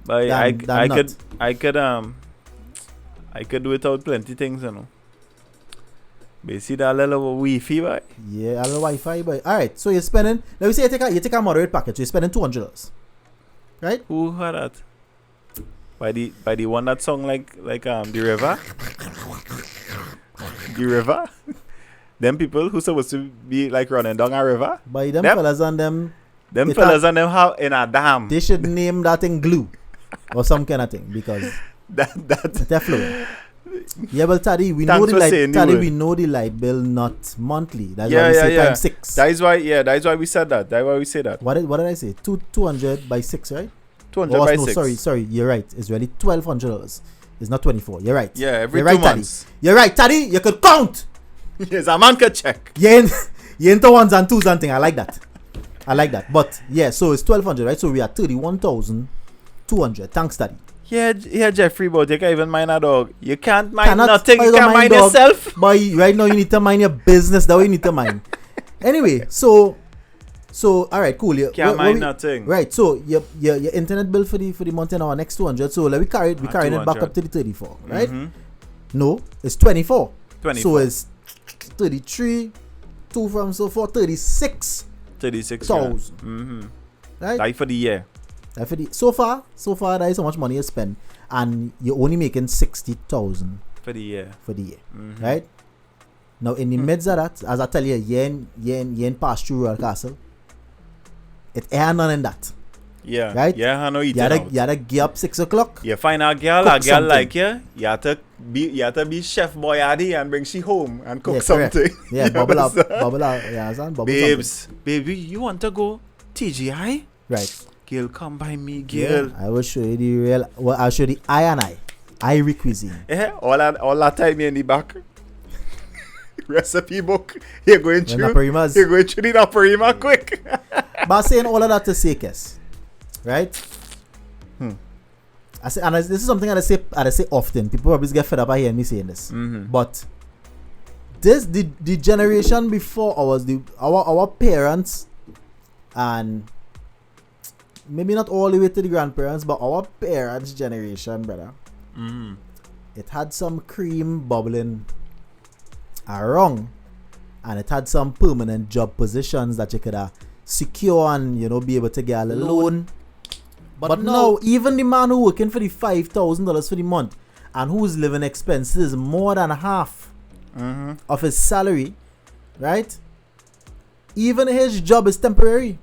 But than not. I could do without plenty things, you know. But you see that little Wi-Fi, boy? Yeah, a little Wi-Fi, but all right. So you're spending. Let me say you take a moderate package. So you're spending $200, right? Who heard that? By the one that song like the river, the river. Them people who supposed to be like running down a river. By them Them- fellas and them, Them It fellas and them have in a dam. they should name that thing glue or some kind of thing because That they're flowing. Yeah, well, Taddy, we Thanks know the for light. saying the Taddy, word. we know the light bill not monthly. That's Yeah, why we yeah, say yeah. times 6. that is why we said that. That's why we say that. What did I say? 200 by 6, right? 200 Oh, by no, 6. sorry. You're right. It's really $1,200. It's not 24. You're right. Yeah, every You're 2 right, Taddy. months. You're right, Taddy. You could count. Yes, a man could check. You into ones and twos and thing. I like that. But yeah, so it's 1,200, right? So we are 31,200. Thanks, Taddy. Yeah, Jeffrey, but you can't even mind a dog. You can't mind Cannot- nothing. I You don't can't mind dog. yourself. But right now you need to mind your business. That way you need to mind. Anyway, so all right, cool. Can't mind nothing. Right. So your internet bill for the month in our next 200. So let we carry it. We carrying it back 200. up to the 34, right? Mhm. No, it's 24. 24. So it's 33. 2 from so 4, 36. 36,000. Mm-hmm. Right. Like for the year. So far, that is how much money you spend, and you're only making 60,000 For the year. for the year, Mhm. right? Now, in the midst of that, as I tell you, you ain't pass through Royal Castle. It ain't none in that, Yeah. Right? Yeah, I know you eating had out. to get up 6 o'clock. You find a girl Cook something. like you. You have to be Chef Boyardee and bring she home and cook Yeah, correct. something. Yeah, You bubble up, understand? yeah, son, bubble Babes, baby, you want to go TGI? something. Right. Girl, come by me, Yeah, girl. I will show you the real. Well, I'll show you the I cuisine. Yeah, all that time in the back. Recipe book. You're going When through. Naparimas. You're going through the Naparima quick. But saying all of that to say, Kes, right? I say, and this is something I say often. People probably get fed up by hearing me saying this. Mm-hmm. But the generation before ours, our parents, and maybe not all the way to the grandparents, but our parents' generation, brother, Mm-hmm. it had some cream bubbling around, and it had some permanent job positions that you could secure and be able to get a loan. But now, even the man who working for the $5,000 for the month and whose living expenses more than half Mm-hmm. of his salary, right? Even his job is temporary,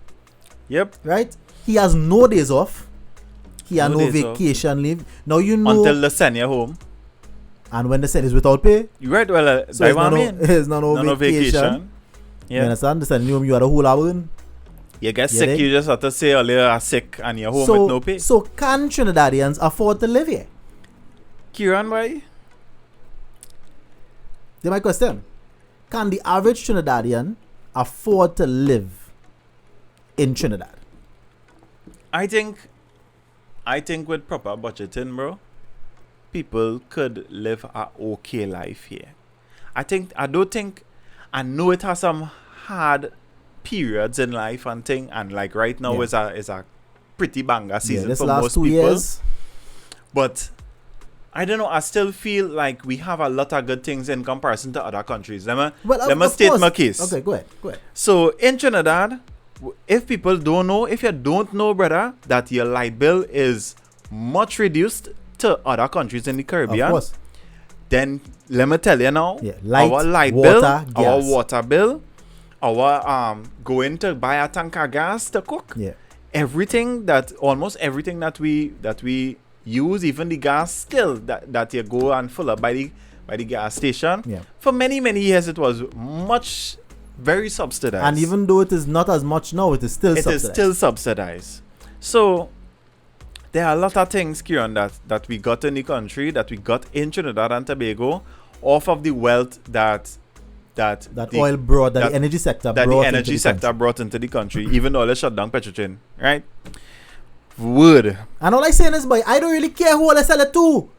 Yep. right? He has no days off. He has No no days off. vacation leave. Now you know, Until they send you home. and when they send is without pay, You right? Well, so that's it's what I not mean. it's not no vacation. You Yeah. understand? They send you had a whole hour. You get Yeah, sick, they- you just have to say earlier are sick and you're home with no pay. So can Trinidadians afford to live here? Kieran, why? That's my question. Can the average Trinidadian afford to live in Trinidad? I think I think with proper budgeting, bro, people could live a okay life here. I know it has some hard periods in life and thing, and like right now is a pretty banger season this for last most 2 people. years. But I don't know. I still feel like we have a lot of good things in comparison to other countries. Let me state my case. Okay, go ahead. So in Trinidad, if people don't know, if you don't know, brother, that your light bill is much reduced to other countries in the Caribbean, Of course. then let me tell you now, Yeah, our light water, bill, gas. our water bill, our going to buy a tank of gas to cook, Yeah. almost everything that we use, even the gas still that you go and fill up by the gas station. Yeah. For many years it was very subsidized. And even though it is not as much now, it is still subsidized. So there are a lot of things, Kieran, that we got in the country, that we got in Trinidad and Tobago, off of the wealth that oil brought, that the energy sector that brought the energy into the sector country. brought into the country, even though they shut down Petrotrin, right? Wood. And all I saying is, boy, I don't really care who I sell it to,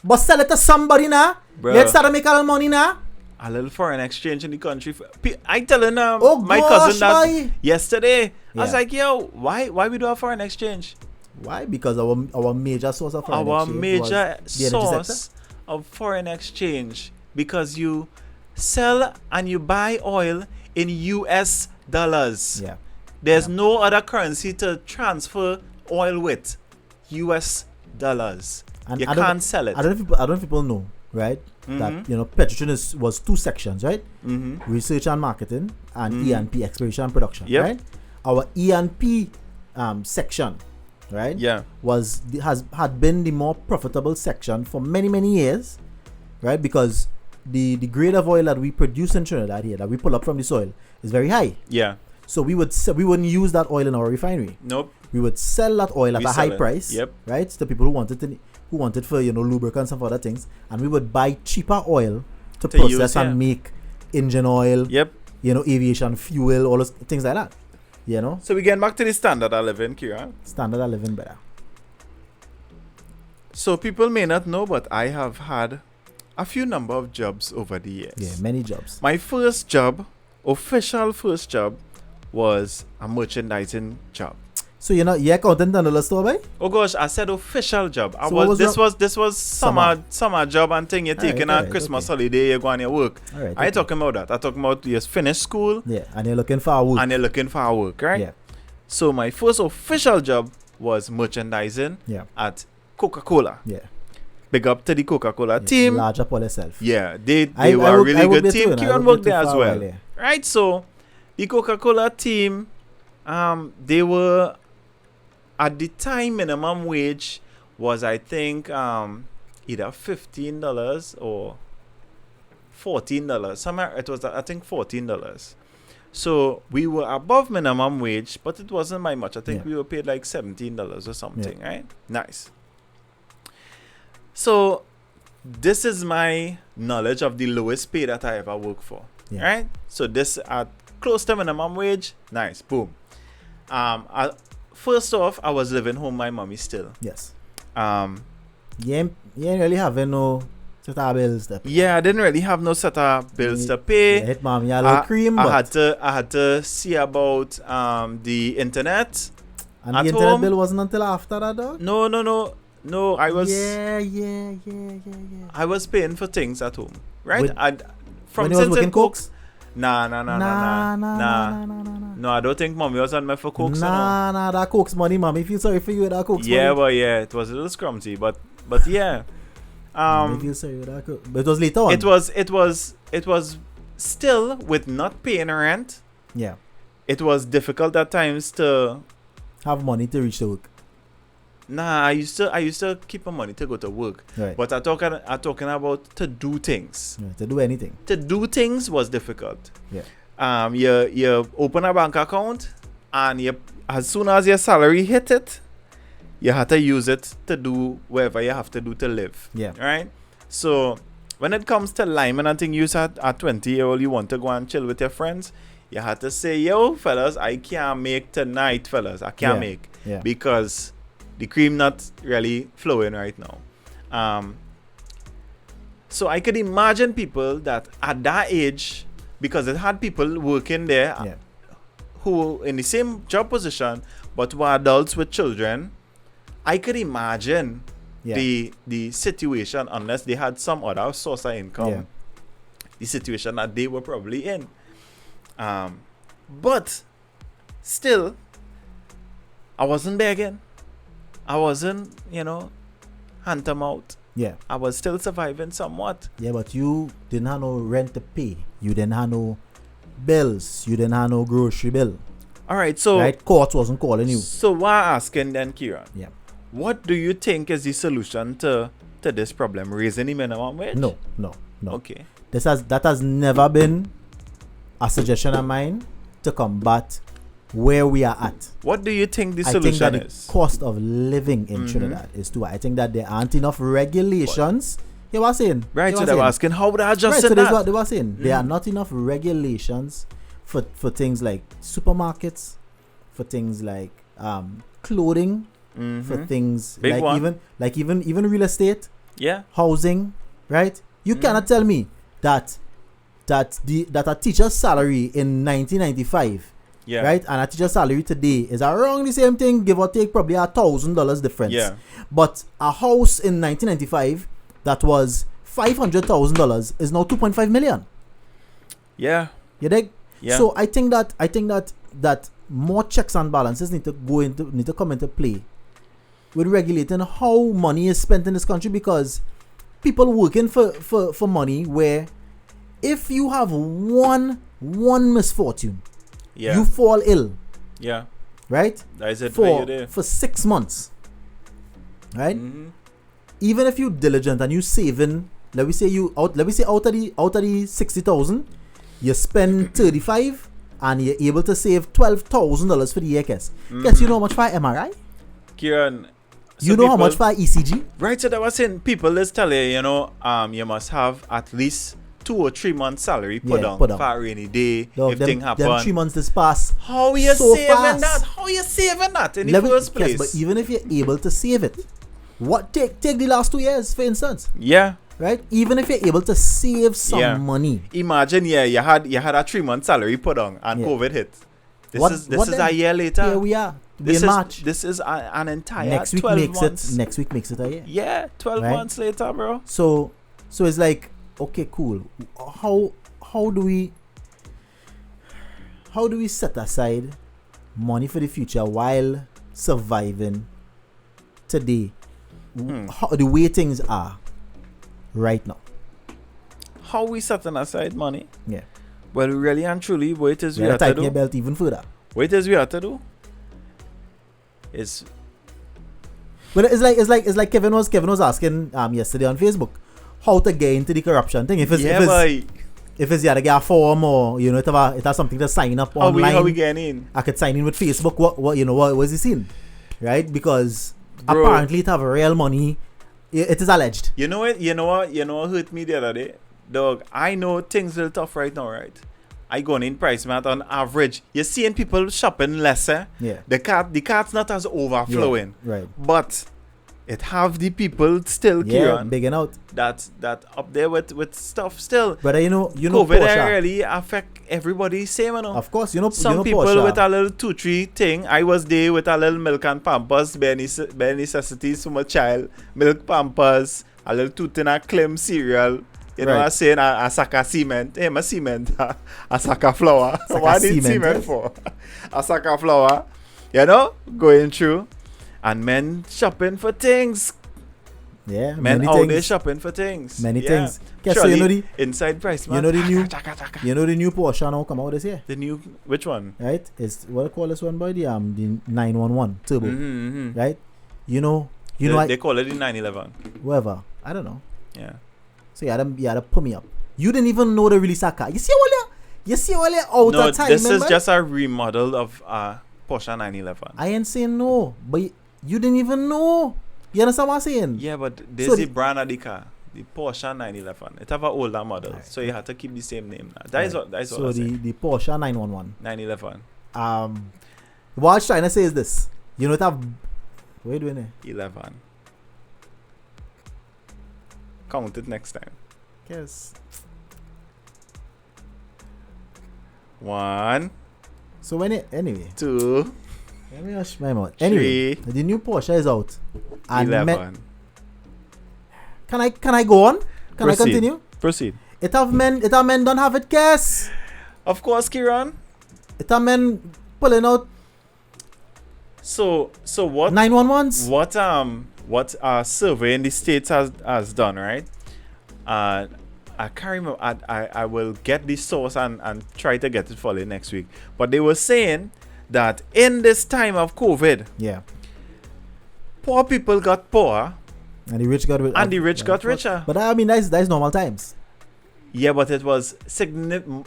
but sell it to somebody now. Bruh. Let's start to make a little money now. A little foreign exchange in the country. I telling Oh, my gosh, cousin that boy. yesterday. I was Yeah. like, yo, why we do a foreign exchange? Why? Because our major source of foreign Our exchange major was the energy source sector. of foreign exchange, because you sell and you buy oil in US dollars. Yeah. There's no other currency to transfer oil with. US dollars. And You I don't- can't sell it. I don't know if people know, right? That Petrotrin was 2 sections, right? Mm-hmm. Research and marketing and E&P, exploration and production, Yep. right? Our E&P section, right? Yeah. Had been the more profitable section for many years, right? Because the grade of oil that we produce in Trinidad here, that we pull up from the soil, is very high. Yeah. So we wouldn't use that oil in our refinery. Nope. We would sell that oil at We a sell high it. price, Yep. right? To people who wanted for lubricants and for other things, and we would buy cheaper oil to use, process and yeah. make engine oil, Yep. aviation fuel, all those things like that. So we get back to the standard I live in, Kieran. Standard of living better. So people may not know, but I have had a few number of jobs over the years. Yeah, many jobs. My first job, official first job, was a merchandising job. So you're accountant in the store, boy? Oh gosh, I said official job. So what was This was summer job and thing. You're taking a Christmas holiday, you go on your work. All right. I ain't talking about that. I talking about you finish school Yeah, and you're looking for a work. and you're looking for a work, right? Yeah, So my first official job was merchandising yeah, at Coca-Cola. yeah. Big up to the Coca-Cola Yeah, team. large up on yourself. Yeah, they I were a work- really I work good there too, team. and I Kieran work worked there there as for a while, well. yeah. Right, so the Coca-Cola team, they were, at the time, minimum wage was, I think, either $15 or $14. Somewhere it was, I think, $14. So we were above minimum wage, but it wasn't by much. I think Yeah. we were paid like $17 or something, right? Nice. So this is my knowledge of the lowest pay that I ever worked for, Yeah. right? So this at close to minimum wage, nice, boom. First off, I was living home with my mommy still. Yes. Yeah, You ain't really having no set of bills to pay. I didn't really have no set of bills to pay. You hit mommy a little cream, I but had to see about the internet. and at the internet home. bill wasn't until after that, dog. No. I was Yeah. I was paying for things at home, right? With- From when you was since working in cooks? Nah. Nah. No, I don't think mommy was on me for cooks. Nah, that cooks money, mommy. Feel sorry for you with that cooks Yeah, money. but yeah, it was a little scrumpty, but yeah. Mommy feel sorry with that cook. But it was later on. It was still with not paying rent. Yeah. It was difficult at times to. Have money to reach the work. Nah, I used to keep my money to go to work. Right. But I'm talking about to do things. Yeah, to do anything. To do things was difficult. Yeah. You open a bank account, and as soon as your salary hit it, you have to use it to do whatever you have to do to live. Yeah. Right? So when it comes to Lyman and thing, you said at 20-year-old you want to go and chill with your friends, you have to say, yo, fellas, I can't make tonight, fellas. I can't Yeah. make. Yeah. Because the cream not really flowing right now. So I could imagine people that at that age, because it had people working there Yeah. who in the same job position but were adults with children. I could imagine Yeah. the situation, unless they had some other source of income, Yeah. the situation that they were probably in. But still, I wasn't begging. I wasn't, hand them out. Yeah. I was still surviving somewhat. Yeah, but you didn't have no rent to pay. You didn't have no bills. You didn't have no grocery bill. All right, so Right? Court wasn't calling you. So why asking then, Kieran? Yeah. What do you think is the solution to this problem? Raising the minimum wage? No. Okay. That has never been a suggestion of mine to combat where we are at. What do you think the I think solution that is? the cost of living in Trinidad is too high. I think that there aren't enough regulations. You were saying. Right, You so were they were saying. asking how would I adjust Right, so in that's that? what they were saying. There are not enough regulations for things like supermarkets, for things like clothing, for things Big like one. even real estate, Yeah. housing, right? You cannot tell me that a teacher's salary in 1995, Yeah. right, and a teacher's salary today is around the same thing, give or take probably $1,000 difference. Yeah. But a house in 1995 that was $500,000 is now 2.5 million. Yeah. You dig? Yeah. So I think that more checks and balances need to come into play with regulating how money is spent in this country, because people working for money where if you have one misfortune, Yeah. you fall ill, Yeah. right? That is it where you there. For 6 months, right? Mm-hmm. Even if you diligent and you saving, let me say out of the 60,000, you spend 35 and you're able to save $12,000 for the year. Guess you know how much for MRI? Kieran, You know how much for ECG? Right, so that was saying people let's tell you, you must have at least 2 or 3 months salary put on put down. for a rainy day Dog, if thing happen. them 3 months this pass. How are you so saving fast. that? How are you saving that in the Let me- first yes, place? but even if you're able to save it, take the last 2 years for instance, Yeah. right? Even if you're able to save some Yeah. money, Imagine, you had a 3-month salary put on and Yeah. COVID hit. This What is then? a year later. here we are. This in is March. This is an entire Next week 12 makes months. Next week makes it a year. Yeah, 12 Right? months later, bro. So it's like, okay, cool. How do we set aside money for the future while surviving today? How the way things are right now. How we setting aside money? Yeah. Well, really and truly, what it is You we gotta have to tighten your do. belt even further. What it is we have to do is But it's like Kevin was asking yesterday on Facebook how to get into the corruption thing. If it's boy. if it's you gotta get a form, or it has something to sign up online. How we getting in? I could sign in with Facebook. What was he saying? Right? Because Bro. apparently it have real money. It is alleged. You know what hurt me the other day? Dog, I know things are tough right now, right? I going in price mat on average. You're seeing people shopping lesser. Yeah. The cart's not as overflowing. Yeah, right. But it have the people still Yeah, Kieran, bigging out. that up there with stuff still. But you know COVID Porsche. really affect everybody same, you know. Of course, Some people Porsche. with a little 2-3 thing. I was there with a little milk and pampers, bare necessities for my child. Milk, pampers, a little tooth in a clem cereal. You know Right. what I'm saying? A sack of cement. Hey, my cement. A sack of flour. Sack What of need cement, cement yes. for? A sack of flour. You know? Going through. And men shopping for things. Yeah, Men many out there things. shopping for things. Many Yeah. things. Okay, so Surely you know the inside price, man. you know the new Chaka, chaka. you know the new Porsche now come out this year, The new, which one? right? It's what I call this one by the 911 turbo, Mm-hmm. right? You know They call it the 911. whoever, I don't know. Yeah. So you had to put me up. You didn't even know the release a car. You see all your out No, of time. this is remember? just a remodel of Porsche 911. I ain't saying no, but you didn't even know. You understand what I'm saying? Yeah, but this So is the brand of the car, the Porsche 911. It have an older model, Right. so you have to keep the same name. Now. That is what I So say. the Porsche 911. 911. What I was trying to say is this. You know, it have What are you doing there? 11. Count it next time. Yes. 1, So when it anyway, 2, let me hush my mouth. Anyway, 3, the new Porsche is out. And 11. Can I go on? Can Proceed. I continue? Proceed. It have men don't have it, guess. Of course, Kieran. It have men pulling out So what 911s. what a survey in the States has done, right? I can't remember. I will get the source and try to get it for you next week. But they were saying that in this time of COVID, Yeah. poor people got poorer And the rich got rich. and the rich got richer. But I mean that's normal times. Yeah, but it was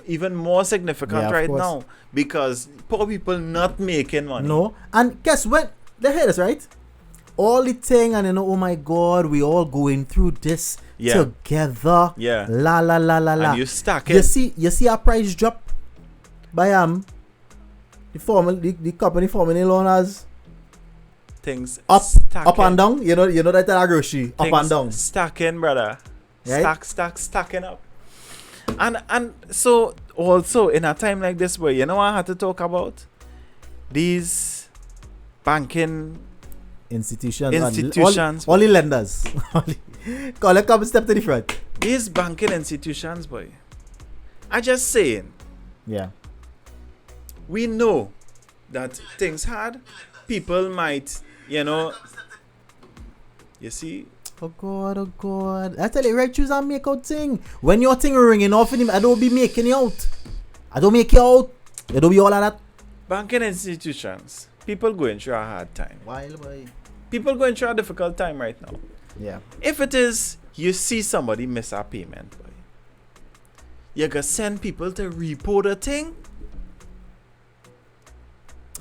even more significant Yeah, of right course. now because poor people not making money. No. And guess what? They hear this, right? All the thing and oh my god, we all going through this together. Yeah. La la la la la. And you stack it. You see our price drop by the company forming loan has Things up stacking. and down. You know that grocery up Things and down. Stacking, brother. Right? Stacking up. And so also in a time like this where you know what I had to talk about? These banking institutions. All the lenders. Call a couple step to the front. These banking institutions, boy. I just saying, Yeah. we know that things hard. People might, you see, Oh God. I tell you, right, choose and make out thing. When your thing ringing off in him, I don't be making you out. I don't make you out. You don't be all of that. banking institutions, people going through a hard time. Wild boy. People going through a difficult time right now. Yeah. If it is you see somebody miss a payment, boy, you gonna send people to report the thing.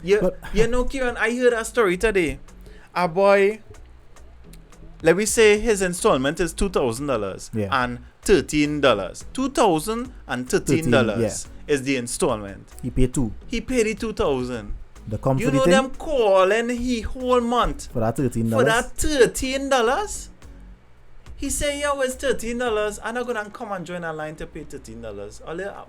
You know, Kieran, I heard a story today. A boy, let me say his installment is $2,000 and $13. $2,000 and $13 is the installment. He paid $2,000. He paid the $2,000. The company You know thing them calling he whole month for that $13. for that $13. He say, "Yo, it's $13. I'm not gonna come and join a line to pay $13.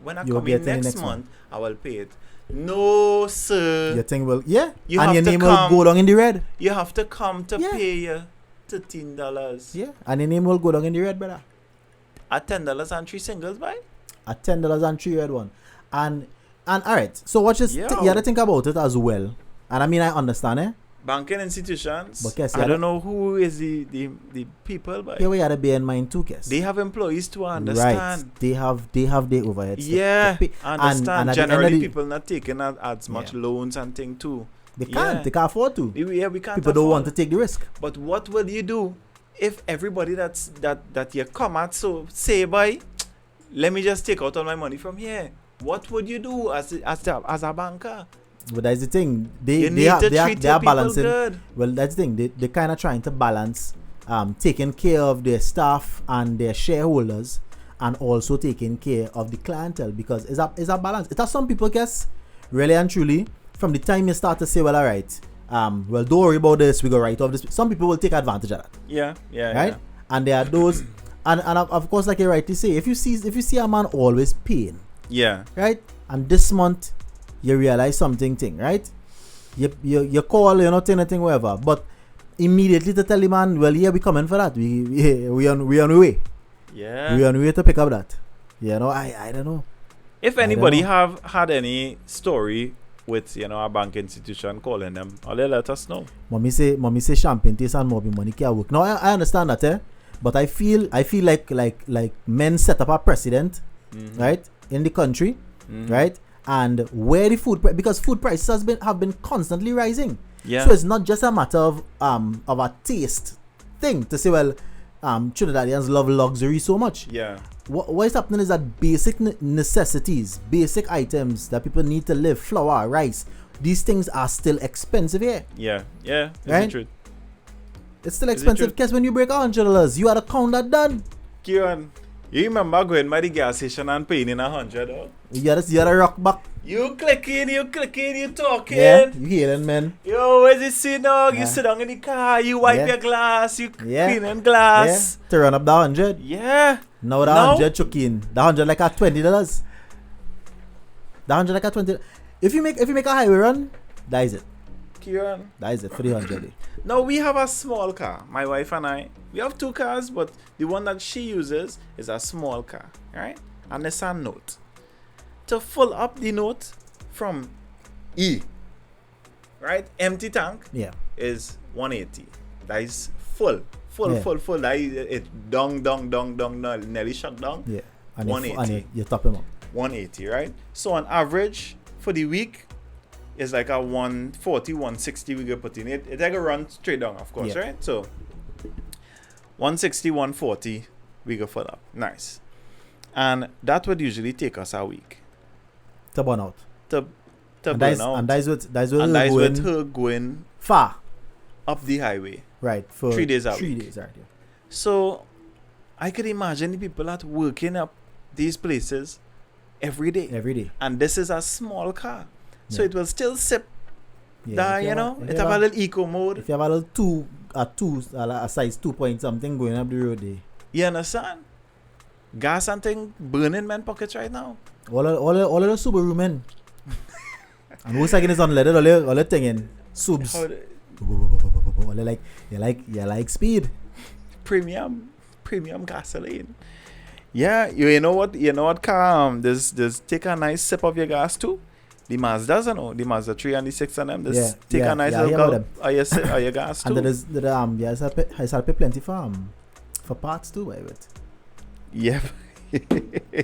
When I You'll come get in it next month, I will pay it." No, sir. Your thing will You and have your to name come. will go down in the red. You have to come to Yeah. pay your $13. Yeah. And your name will go down in the red, brother. At $10 and 3 singles, buy. At $10 and 3 red one. And alright. So what you Yo. you have to think about it as well. And I mean I understand Banking institutions. But guess, I don't know who is the people, but Here we gotta bear in mind too, Kes. they have employees to understand. Right. They have their overheads. Yeah, to pay. I understand. And at the end of Generally, the- people not taking as much loans and thing too. They can't. Yeah. They can't afford to. Yeah, we can't. People don't afford. want to take the risk. But what will you do if everybody that you come at so say, "Boy, let me just take out all my money from here"? What would you do as a banker? But that's the thing. You need to treat they your are people balancing. good. Well, that's the thing. They're kind of trying to balance taking care of their staff and their shareholders and also taking care of the clientele because it's a balance. It has some people, guess, really and truly, from the time you start to say, well, all right, well, don't worry about this, we go write off this. Some people will take advantage of that. Yeah. Right? Yeah. And there are those, and of course, like you rightly say, if you see a man always paying, Yeah. right? And this month you realize something, right? You call, you're not saying anything, whatever. But immediately to tell the man, well, yeah, we coming for that. We on the way. Yeah. We on the way to pick up that. You know, I don't know. If anybody have had any story with a bank institution calling them, or they let us know. Mommy say champagne taste and more money can work. No, I understand that, but I feel like men set up a precedent, right, in the country, right, and where the because food prices have been constantly rising. Yeah. So it's not just a matter of a taste thing to say, well, Trinidadians love luxury so much. Yeah. What is happening is that basic necessities, basic items that people need to live, flour, rice, these things are still expensive here. Yeah. It's Right? the truth. It's still Is it expensive true? because when you break $100, you had to count that done. Kieran, you remember going by the gas station and paying in $100? You had to rock back. You clicking, you talking. Yeah, you hearing, man. Yo, where's this scene, dog? Yeah. You sit down in the car, you wipe Yeah. your glass, you Yeah. cleaning glass. Yeah, to run up the 100. Yeah. Now the Now? 100 chucking. The 100 like at $20. The 100 like at 20. If you make a highway run, that is it. Kieran. That is it for the 100. Now we have a small car. My wife and I, we have 2 cars, but the one that she uses is a small car, right? A Nissan Note. To fill up the Note from E, right? Empty tank Yeah. is 180. That is full. Yeah. Full. That is it. Dong, nearly shut down. Yeah. And 180. you top him up. 180, right? So on average for the week is like a 140, 160 we could put in it. It like a run straight down, of course, Yeah. right? So 160, 140 we go fill up. Nice. And that would usually take us a week To burn out. to And burn out. And that's with And that is her with going her going far. up the highway. Right. For 3 days a 3 week. days, right. Yeah. So I could imagine the people that working up these places every day. Every day. And this is a small car. So Yeah. it will still sip Yeah, that, if you have know, if it you have a have little eco mode. If you have a little a size 2 point something going up the road there. You understand? Gas and thing burning man pockets right now. All of the Subaru men. And who's again is unleaded, all the thing in subs. How the- All you like speed. premium gasoline. Yeah, you know what car just take a nice sip of your gas too. The Mazdas, you know, the Mazda 3 and the 6 and them, just take a nice I hear little about gulp of your gas And too. I shall pay plenty for parts too, by it. Yep.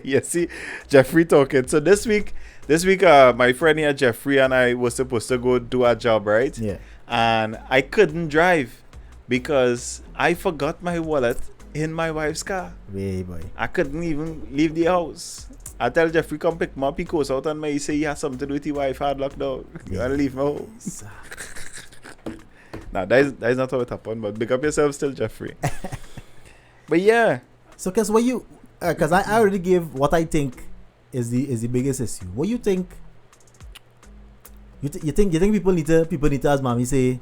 You see, Jeffrey talking. So this week, my friend here, Jeffrey, and I was supposed to go do a job, right? Yeah. And I couldn't drive because I forgot my wallet in my wife's car. Way boy. I couldn't even leave the house. I tell Jeffrey come pick me up. He goes out and he say he has something to do with his wife. Hard luck now. You wanna leave my house? Nah, that is not how it happened. But big up yourself still, Jeffrey. But yeah. So, cause what you, cause I already gave what I think is the biggest issue. What you think? You think people need to, as mommy say,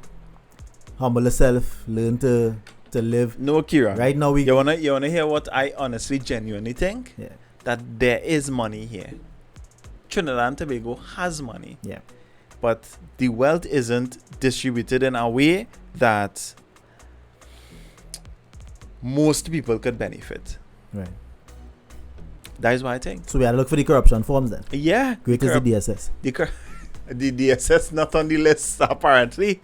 humble yourself, learn to live. No, Kira. Right now You wanna hear what I honestly genuinely think? Yeah. That there is money here. Trinidad and Tobago has money. Yeah. But the wealth isn't distributed in a way that most people could benefit. Right. That is what I think. So we had to look for the corruption forms then. Yeah. Great is the DSS. The DSS not on the list, apparently.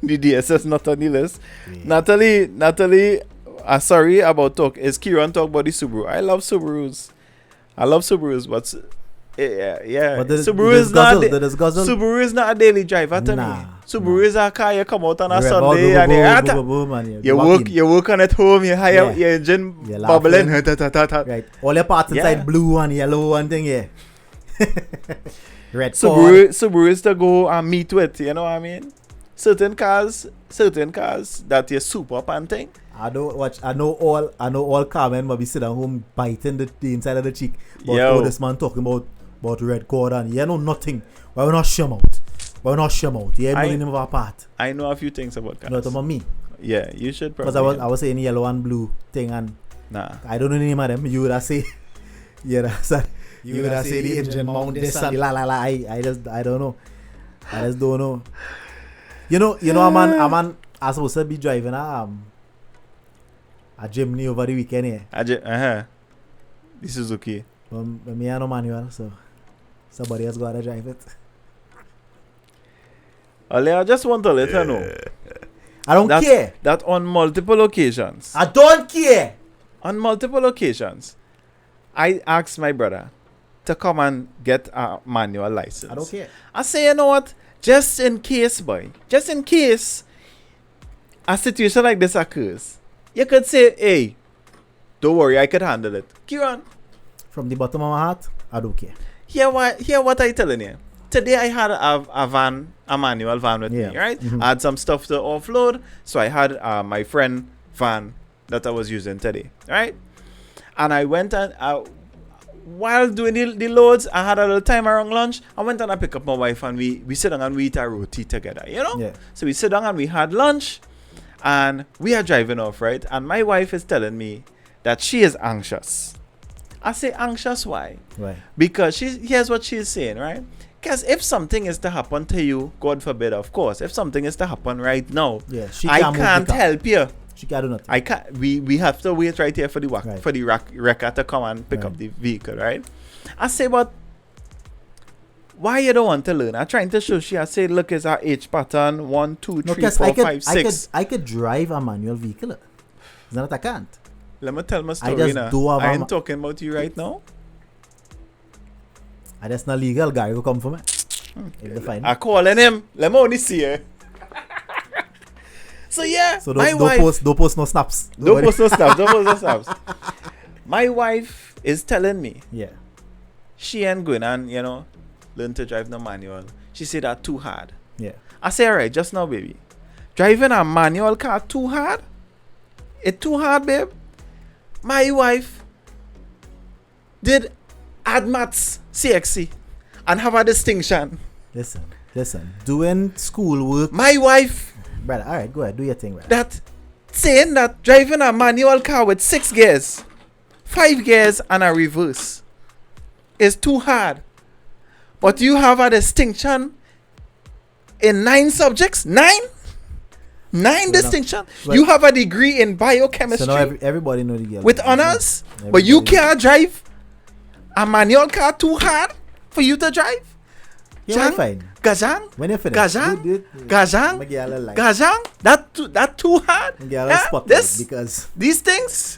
The DSS not on the list. Yeah. Natalie, sorry about talk. Is Kieran talk about the Subaru? I love Subarus, but yeah. But Subaru is not. guzzle. Subaru is not a daily driver to Nah, me. Subaru is a car you come out on a You rev Sunday out, and you work on at home. You hire Yeah. your engine You're bubbling. Right. All your parts Yeah. inside blue and yellow and thing, yeah. Red Subaru is to go and meet with. You know what I mean? Certain cars that you soup up and thing. I know all carmen but be sitting at home biting the inside of the cheek. But Yo. this man talking about red cord and you know nothing. Why we not shame out? Yeah, no name of our part. I know a few things about cars. Not about me. Yeah, you should probably. Because I was saying yellow and blue thing and Nah. I don't know the name of them. You would have say you would have say the engine mount this and la la la. I don't know. I just don't know. You know a man I supposed to be driving a Jimny over the weekend here. The Suzuki. But me I no manual, so somebody else gotta drive it. Ale, I just want to let her know I don't care. that on multiple occasions, I don't care. I asked my brother to come and get a manual license. I don't care. I say, you know what? Just in case, boy. Just in case a situation like this occurs, you could say, hey, don't worry, I could handle it. Kieran, From the bottom of my heart, I don't care. hear what I telling you. Today I had a manual van with me, right? Mhm. I had some stuff to offload, so I had my friend van that I was using today, right? And I went and while doing the loads, I had a little time around lunch. I went and I pick up my wife and we sit down and we eat a roti together, you know? Yeah. So we sit down and we had lunch and we are driving off, right? And my wife is telling me that she is anxious. I say anxious, why? Right. Because here's what she's saying, right? Because if something is to happen to you, God forbid, of course, if something is to happen right now, Yeah. She I can't move can't the car. help you. She can't do nothing. I can't. We have to wait right here for the Right. for the wrecker to come and pick Right. up the vehicle, right? I say, but why you don't want to learn? I'm trying to show she. I say, look, it's our H pattern 1, 2, No, 3, because 4, I could, 5, 6. I could drive a manual vehicle. It's not that I can't. Let me tell my story just now. do have I a ain't talking about you right now. And that's not legal. Guy will come for me. If they find me. I calling him. Let me only see her. So yeah, So my don't wife. post no snaps. Don't post no snaps. Don't post no snaps. My wife is telling me Yeah. she ain't going and learn to drive no manual. She said that too hard. Yeah. I say, alright, just now, baby. Driving a manual car too hard? It too hard, babe? My wife did AdMats CXC and have a distinction. Listen. Doing schoolwork. My wife Brother, all right, go ahead. Do your thing, brother. that saying that driving a manual car with 6 gears, 5 gears and a reverse is too hard. But you have a distinction in 9 subjects? 9? 9 distinction? well- You have a degree in biochemistry So now everybody know the girl. with honors, but you can't drive a manual car too hard for you to drive? Yeah, Jang? fine. Gajang? When you finish. Gajang? do it. Gajang? Make y'all a like. Gajang? That too hard? Make y'all a Eh? spotlight because These things?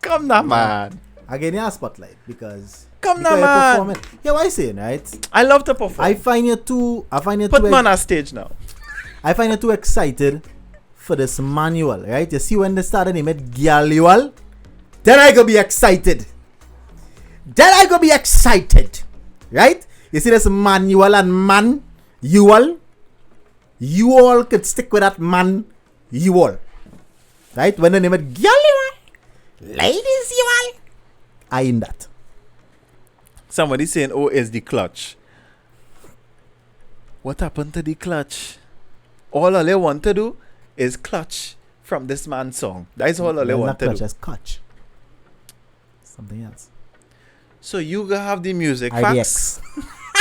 Come now, man. again, you a spotlight because Come because now, you're man. performing. Yeah, what I saying, right? I love to perform. I find you too. Put me on a stage now. I find you too excited for this manual, right? You see when they started name it Galual, then I go be excited. Right? You see this manual and man, you all could stick with that man, you all. Right? When they name it Galual, ladies, you all. I in that. Somebody saying, oh, it's the clutch. What happened to the clutch? All they want to do is clutch from this man's song. That's all they Well, want not to clutch, do. just clutch. Something else. So you gonna have the music facts.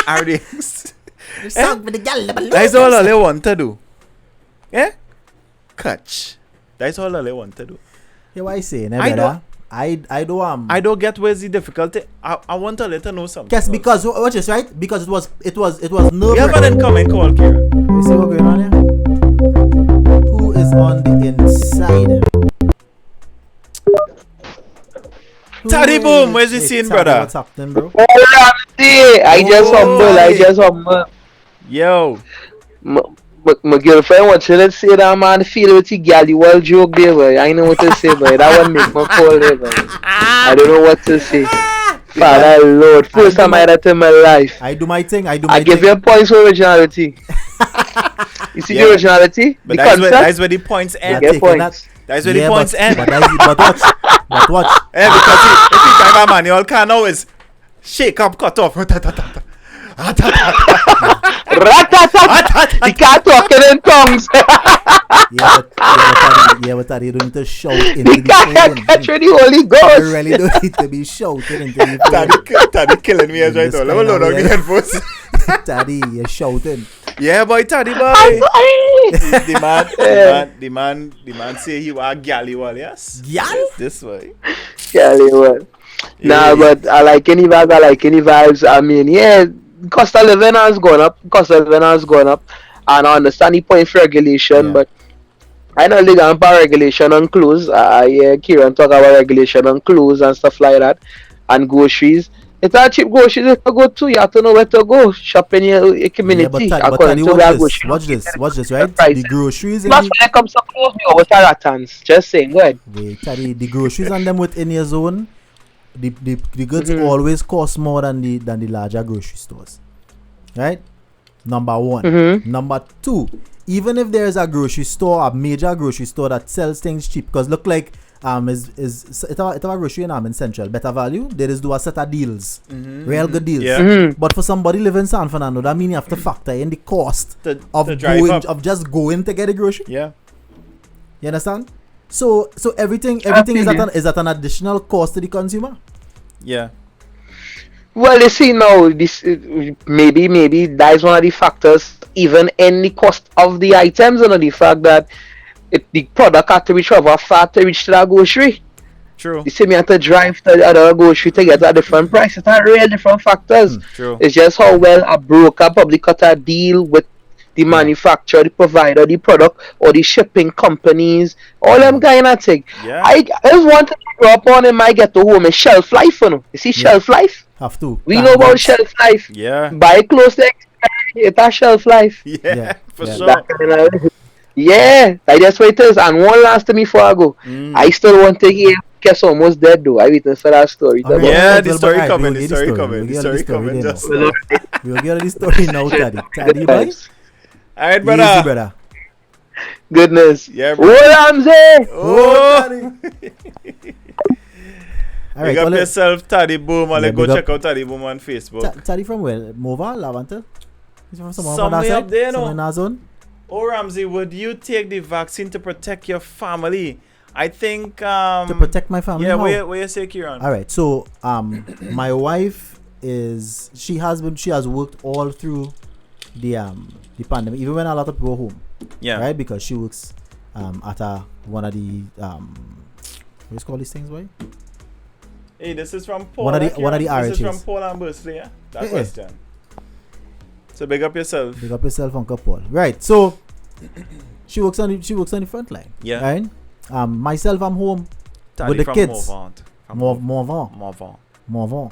RDX. RDX. Song for the gal, That's all they want to do. Yeah? Clutch. That's all they want to do. Yeah, what I saying, I brother? I don't get where's the difficulty. I want to let her know something. Yes, because watch this, right? Because it was nerve We have an incoming call, Kira. You see what's going on here? Who is on the inside? Taddy Boom, where's the scene, Taddy, brother? What's happening, bro? Oh, Ramsey, I just humble. Yo. My girlfriend watching it say that man feel with the gal, you all joke there, boy. I know what to say, boy. That one make my call there, boy. I don't know what to say. Father Lord, first time I heard that in my life. I do my thing. I give you points for originality. You see the originality? But The that's where the points You end. get points. That's where the points end. But watch. Yeah, because if you drive a manual car now is shake up, cut off. Ratata! You can't talk in tongues. but Taddy, you don't need to shout into You the can't phone. catch the Holy You Ghost. really don't need to be shouting into the phone. Taddy killing me as right now. Let me load on the headphones. Taddy, you're shouting. Yeah, boy, Taddy boy. I'm sorry. The man say he was a galley wall, yes? Gal? This way. Kelly, what? Nah, Yeah. but I like any vibes. I mean, yeah, cost of living has gone up. And I understand the point for regulation, Yeah. but I know legal and regulation on clothes. I hear Kieran talk about regulation on clothes and stuff like that, and groceries. It's a cheap groceries to go to. You have to know where to go shop in your community. But Taddy, according to where groceries. watch this, right? Price. The groceries and Not when it comes to clothes, we always are ratans. Just saying, go ahead. wait, Taddy, the groceries and them within your zone, the goods always cost more than the larger grocery stores, right? Number one. Number two, even if there is a grocery store, a major grocery store that sells things cheap, because look like it's a grocery in Central, better value. They just do a set of deals, Mm-hmm. real good deals. Yeah. But for somebody living in San Fernando, that means you have to factor in the cost To of drive going, up. of just going to get a grocery. Yeah. You understand? So everything is at an additional cost to the consumer. Yeah. Well, you see now, this maybe that is one of the factors, even in the cost of the items, and the fact that the product had to be travel far to reach to that grocery. True. You see, me have to drive to the other grocery to get a different price. It's not real different factors. True. It's just how well a broker probably cut a deal with the manufacturer, the provider, the product, or the shipping companies, all them kind of thing. Yeah. I just want to go up on and might get to home is shelf life, you know. You see, shelf life. Have to. We know about shelf life. Yeah. Buy close to expiry, it's a shelf life. Yeah. For Yeah. sure. That kind of, yeah, like that's what it is. And one last thing before I go, I still want to hear Kes almost dead though. I waiting for that story. Alright. Yeah, the Well, story alright, coming. we'll The get the story story. coming. We'll The get story the story coming then, just no. now. We'll get the story now, Taddy. Taddy, boy. Easy, All right, brother. brother. Goodness. Yeah, bro. Oh, Ramsey! Oh, All Big right, up well, yourself, Taddy Boom. Yeah, Go big up. check out Taddy Boom on Facebook. Taddy from where? Mova, Lavanta? He's from somewhere Somewhere on that up side? there, no? Somewhere in our zone? Oh, Ramsey, would you take the vaccine to protect your family? I think. To protect my family. Yeah, how? where you say, Kieran? All right, so my wife she has worked all through the pandemic, even when a lot of people go home, Yeah. right? Because she works at one of the what's called these things, boy? Hey, this is from Paul. One of the This is RHs. from Paul and Bursley, yeah? That Yeah. question. So big up yourself. Big up yourself, Uncle Paul. Right, so she works on the front line. Yeah. Right. Myself, I'm home Taddy with the from kids. Morvant. From Morvant. Morvant.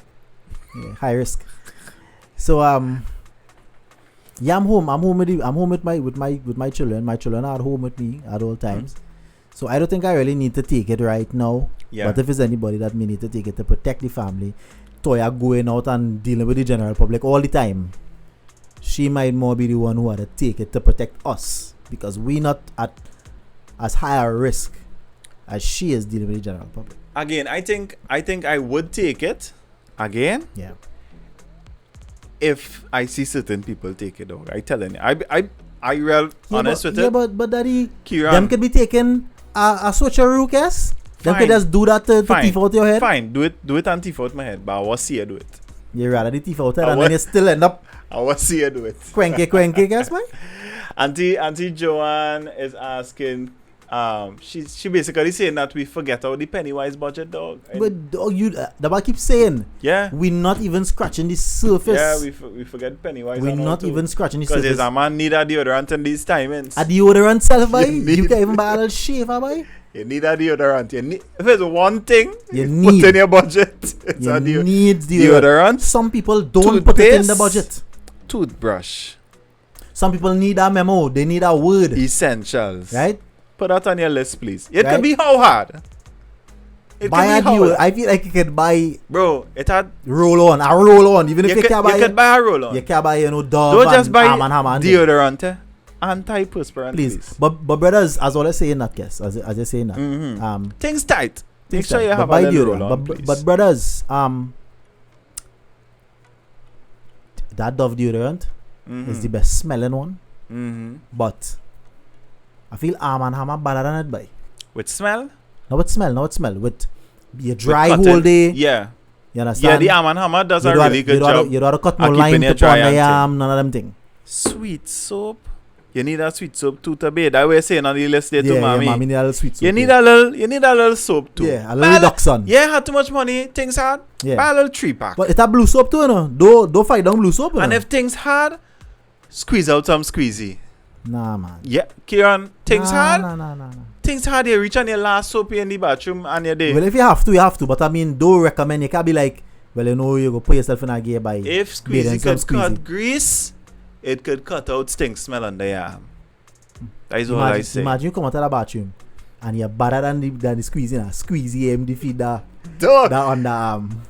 Yeah, high risk. So yeah, I'm home with my children. My children are at home with me at all times. So I don't think I really need to take it right now. Yeah. But if it's anybody that may need to take it to protect the family, Toya going out and dealing with the general public all the time, she might more be the one who had to take it to protect us, because we not at as high a risk as she is dealing with the general public. Again, I think I would take it. Again, Yeah. if I see certain people take it, dog. I telling you, I real honest with yeah, it. but daddy, Kieran, them could be taking a switcheroo case. Them could Fine. just do that to Fine. teeth out your head. Fine, do it and teeth out my head, but I want to see you do it. You rather the teeth out head I and want- then you still end up I want to see you do it. cranky, guess man. Auntie Joanne is asking, she basically saying that we forget our the Pennywise budget, dog. And But dog, the man keeps saying yeah, we're not even scratching the surface. yeah, we forget Pennywise. We're and all not too. even scratching the Because surface. there's a man need a deodorant in these timings. A deodorant self, boy. You need- You can even buy a little shaver, boy. You need a deodorant. If there's one thing You put need. in your budget, it's You a need deodorant. Some people don't put it in the Toothpaste. budget. Toothbrush. Some people need a memo. They need a word, Essentials. right? Put that on your list, please. It Right. can be how hard? It Buy a can be how deodorant. hard. I feel like you can buy Bro, it had... roll on. Even if you can't buy, you can buy a roll-on. you can't buy, Dove Don't just and buy Arm & Hammer and thing. deodorant. Antiperspirant, Please. please. But brothers, as all I say in that case, as I say in that, Mm-hmm. Things tight. Make things sure like- you but have buy a little deodorant. roll-on, But please. brothers, that Dove deodorant is the best smelling one. Mm-hmm. But I feel Arm & Hammer better than it, boy. With smell? Now it smell. With you With dry cotton. whole day. Yeah. You understand? Yeah, the Arm & Hammer does You a don't really have- good you don't have- job. You don't have to cut no of keeping line it to dry put on the and yam, none of them thing. Sweet soap. You need a sweet soap too to bathe. That way saying on the list there too, Yeah, mommy. mommy need a little sweet soap. You need a little soap too. Yeah, a Buy little Dachshund. Yeah, had too much money. Things hard. Yeah. Buy a little 3-pack. But it's a blue soap too, you know. Don't fight down blue soap, you And know. if things hard, squeeze out some squeezy. Nah, man. Yeah, Kieran, things hard. Nah. Things hard. You reach on your last soap in the bathroom and you're there. Well, if you have to, you have to. But I mean, don't recommend. You can't be like, well, you know, you go put yourself in a gear by If bathing squeezy some could cut grease, it could cut out stink smell on the arm. That is all I say. Imagine you come out of the bathroom and you're better than the squeezy. Squeezy him defeat that Dog. on the arm.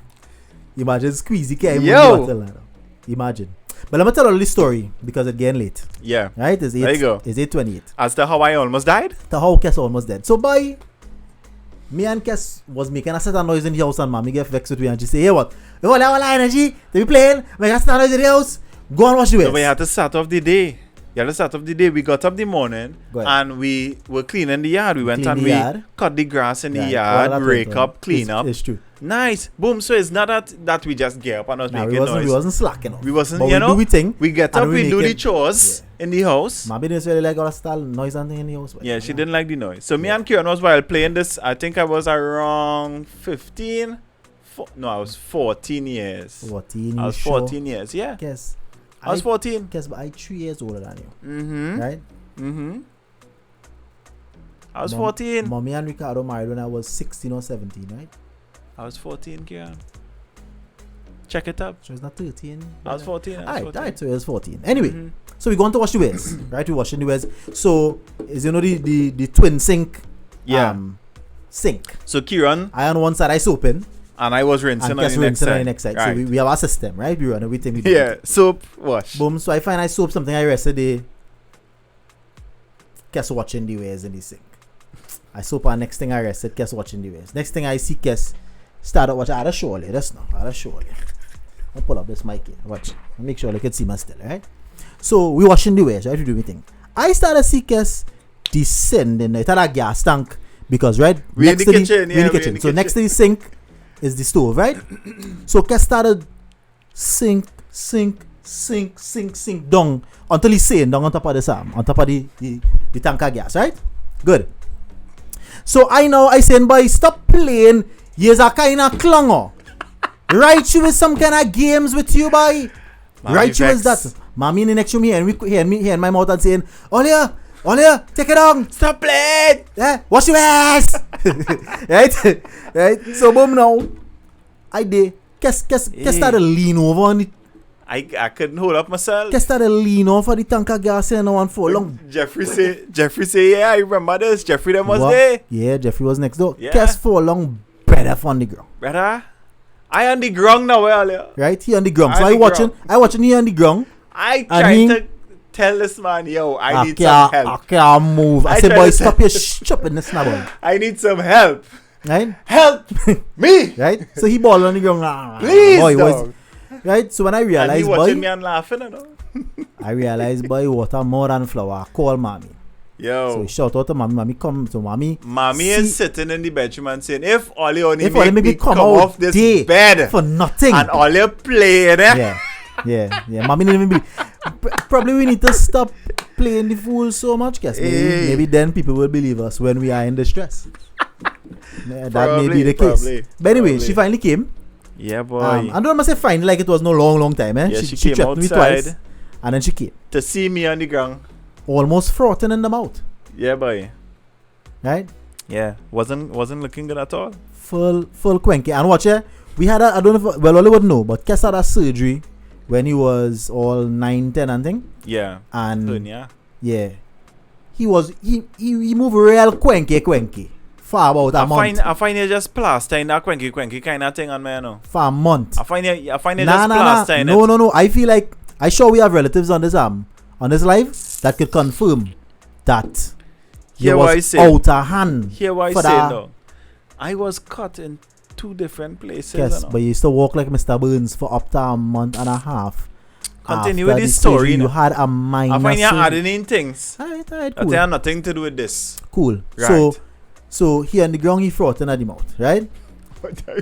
Imagine squeezy came in the Yo. bottle. Like that. Imagine. But let me tell you this story because it's getting late. Yeah. Right? It's There you go. 8:28. As to how I almost died? The whole case almost dead. So by Me and Kes was making a certain noise in the house and mommy get vexed with me and she say, hey what? You all have energy? They be playing? Make a certain noise in the house? Go and wash the ways. So we had to start off the day. You had to start off the day. We got up the morning Go ahead. and we were cleaning the yard. We went Clean and the we yard. cut the grass in the Right. yard, All that rake went up, on. clean up. It's true. Nice. Boom. So it's not that we just get up and was Nah, making noise. we wasn't slacking off. We wasn't, but you we know, do we thing. we get and up, we do make the it- chores in the house. Mommy didn't really like all that style noise and thing in the house. But Yeah, she didn't like the noise. So me and Kieran was while playing this, I think I was around 15. No, I was 14 years. 14. I was 14 years, yeah. Guess. I was 14. Guess, but I 3 years older than you. Mm-hmm. Right? Mm-hmm. I was Mom- 14. Mommy and Ricardo married when I was 16 or 17, right? I was 14, Kieran. Check it up. So it's not 13. I was 14. I was Alright, 14. alright, so it was 14. Anyway, Mhm. so we're going to wash the wares, right? We're washing the wares. So, is you know the twin sink? Yeah. Sink. So Kieran I on one side, I soap in, and I was rinsing and on Kes the next rinsing on side. the next side. Right. So we have our system, right? We run everything. We do. Yeah. Soap, wash. Boom. So I find I soap something I yesterday. Kes watching the wares in the sink. I soap our next thing I rested. Kes watching the wares. Next thing I see Kes start up watching. I'll show you. That's now. I'll show you. I'll pull up this mic here. Watch. I'll make sure you can see my still, right? So we washing the wares, right? We do everything. I started see Kes descending. It had a gas tank because right We in the kitchen, we in yeah, the we in kitchen. the So next to kitchen. the sink is the stove, right? So Kes started sink down until he's saying down on top of the on top of the tank of gas, right? Good. So I saying, boy, stop playing. Here's a kind of clunger. Right, you with some kind of games with you, boy. Mommy Right, you is vex. that. Mommy in the next room here, and we hear me in my mouth and saying, Olia, take it on. Stop playing. Yeah, wash your ass. right, right. So boom now. I did. Kes started lean over on the. I couldn't hold up myself. Kes started lean over the tank of gas and no one for long. Jeffrey say, yeah, I remember this. Jeffrey them was What? there. Yeah, Jeffrey was next door. Yeah. Kes for long better on the ground. Brother, I on the ground now earlier. Right? He on the ground. So On I the watching. ground. I watching he on the ground. I And tried he- to tell this man, yo, I need some can't, help. I can't move. I I said, try boy, to stop your chopping now, boy. I need some help. Right? Help me. Right? So he ball on the ground. Please, boy, dog. right? So when I And he realized, watching boy, me and laughing, you know. I realized, boy, water more than flour. Call mommy. So Yo, we shout out to mommy. Mommy come to mommy. mommy see- is sitting in the bedroom and saying, if Ollie only If only make me maybe come come out off this day bed for nothing. and Ollie playing, Yeah. Mommy didn't even believe. Probably we need to stop playing the fool so much, guess. Hey. Maybe then people will believe us when we are in distress. Yeah, that may be the case. Probably, But anyway, probably. she finally came. Yeah, boy. I don't must say finally, like it was no long time. Yeah, she she came threatened me outside. twice, and then she came, To see me on the ground. almost frothing in the mouth. Yeah, boy. Right, Yeah, wasn't looking good at all. full quenky. And watch it. We had I don't know if Ollie would know, but Kes had a surgery when he was all 9, 10 and thing. Yeah. And Yeah. yeah, he moved real quenky for about a month. I find you just plastering that quenky kind of thing on me, you know. For a month. I find you just Nah. plastering it. No. I feel like I sure we have relatives on this live that could confirm that he Hear what I was say. out of hand. Hear what I for say, that. though. I was cut in 2 different places. Yes, you know. but you used to walk like Mr. Burns for up to a month and a half. Continue After with the surgery, story. You You had a minor I find you surgery. adding in things Alright, that cool. have nothing to do with this. Cool. Right. So he on the ground, he frothing at the mouth, right?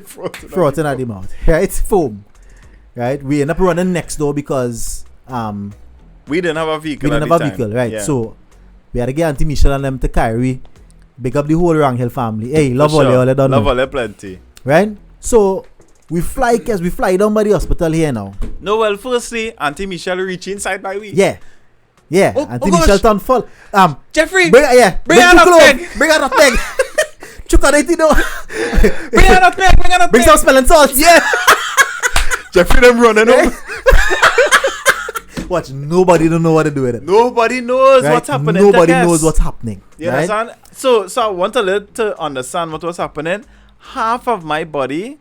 Frothing at the mouth, right? Foam, right? We end up running next door because We didn't have a vehicle. we didn't at have the a time. vehicle, right? Yeah. So we had to get Auntie Michelle and them to carry, big up the whole Rangel family. Hey, love For all sure. you don't Love know, all plenty. right? So we fly down by the hospital here now. No, well, firstly, Auntie Michelle reach inside by we. Yeah. Oh, Auntie gosh. Michelle turn full. Jeffrey, Bring her her clothes. peg. Bring her that peg. Chocolate, no. bring her that peg, bring her that Bring peg. some smelling salts. Yeah. Jeffrey, them running Right? over. Watch, nobody don't know what to do with it. Nobody knows Right? what's happening. Nobody to Kes. knows what's happening. You right? understand? So I want a little to understand what was happening. Half of my body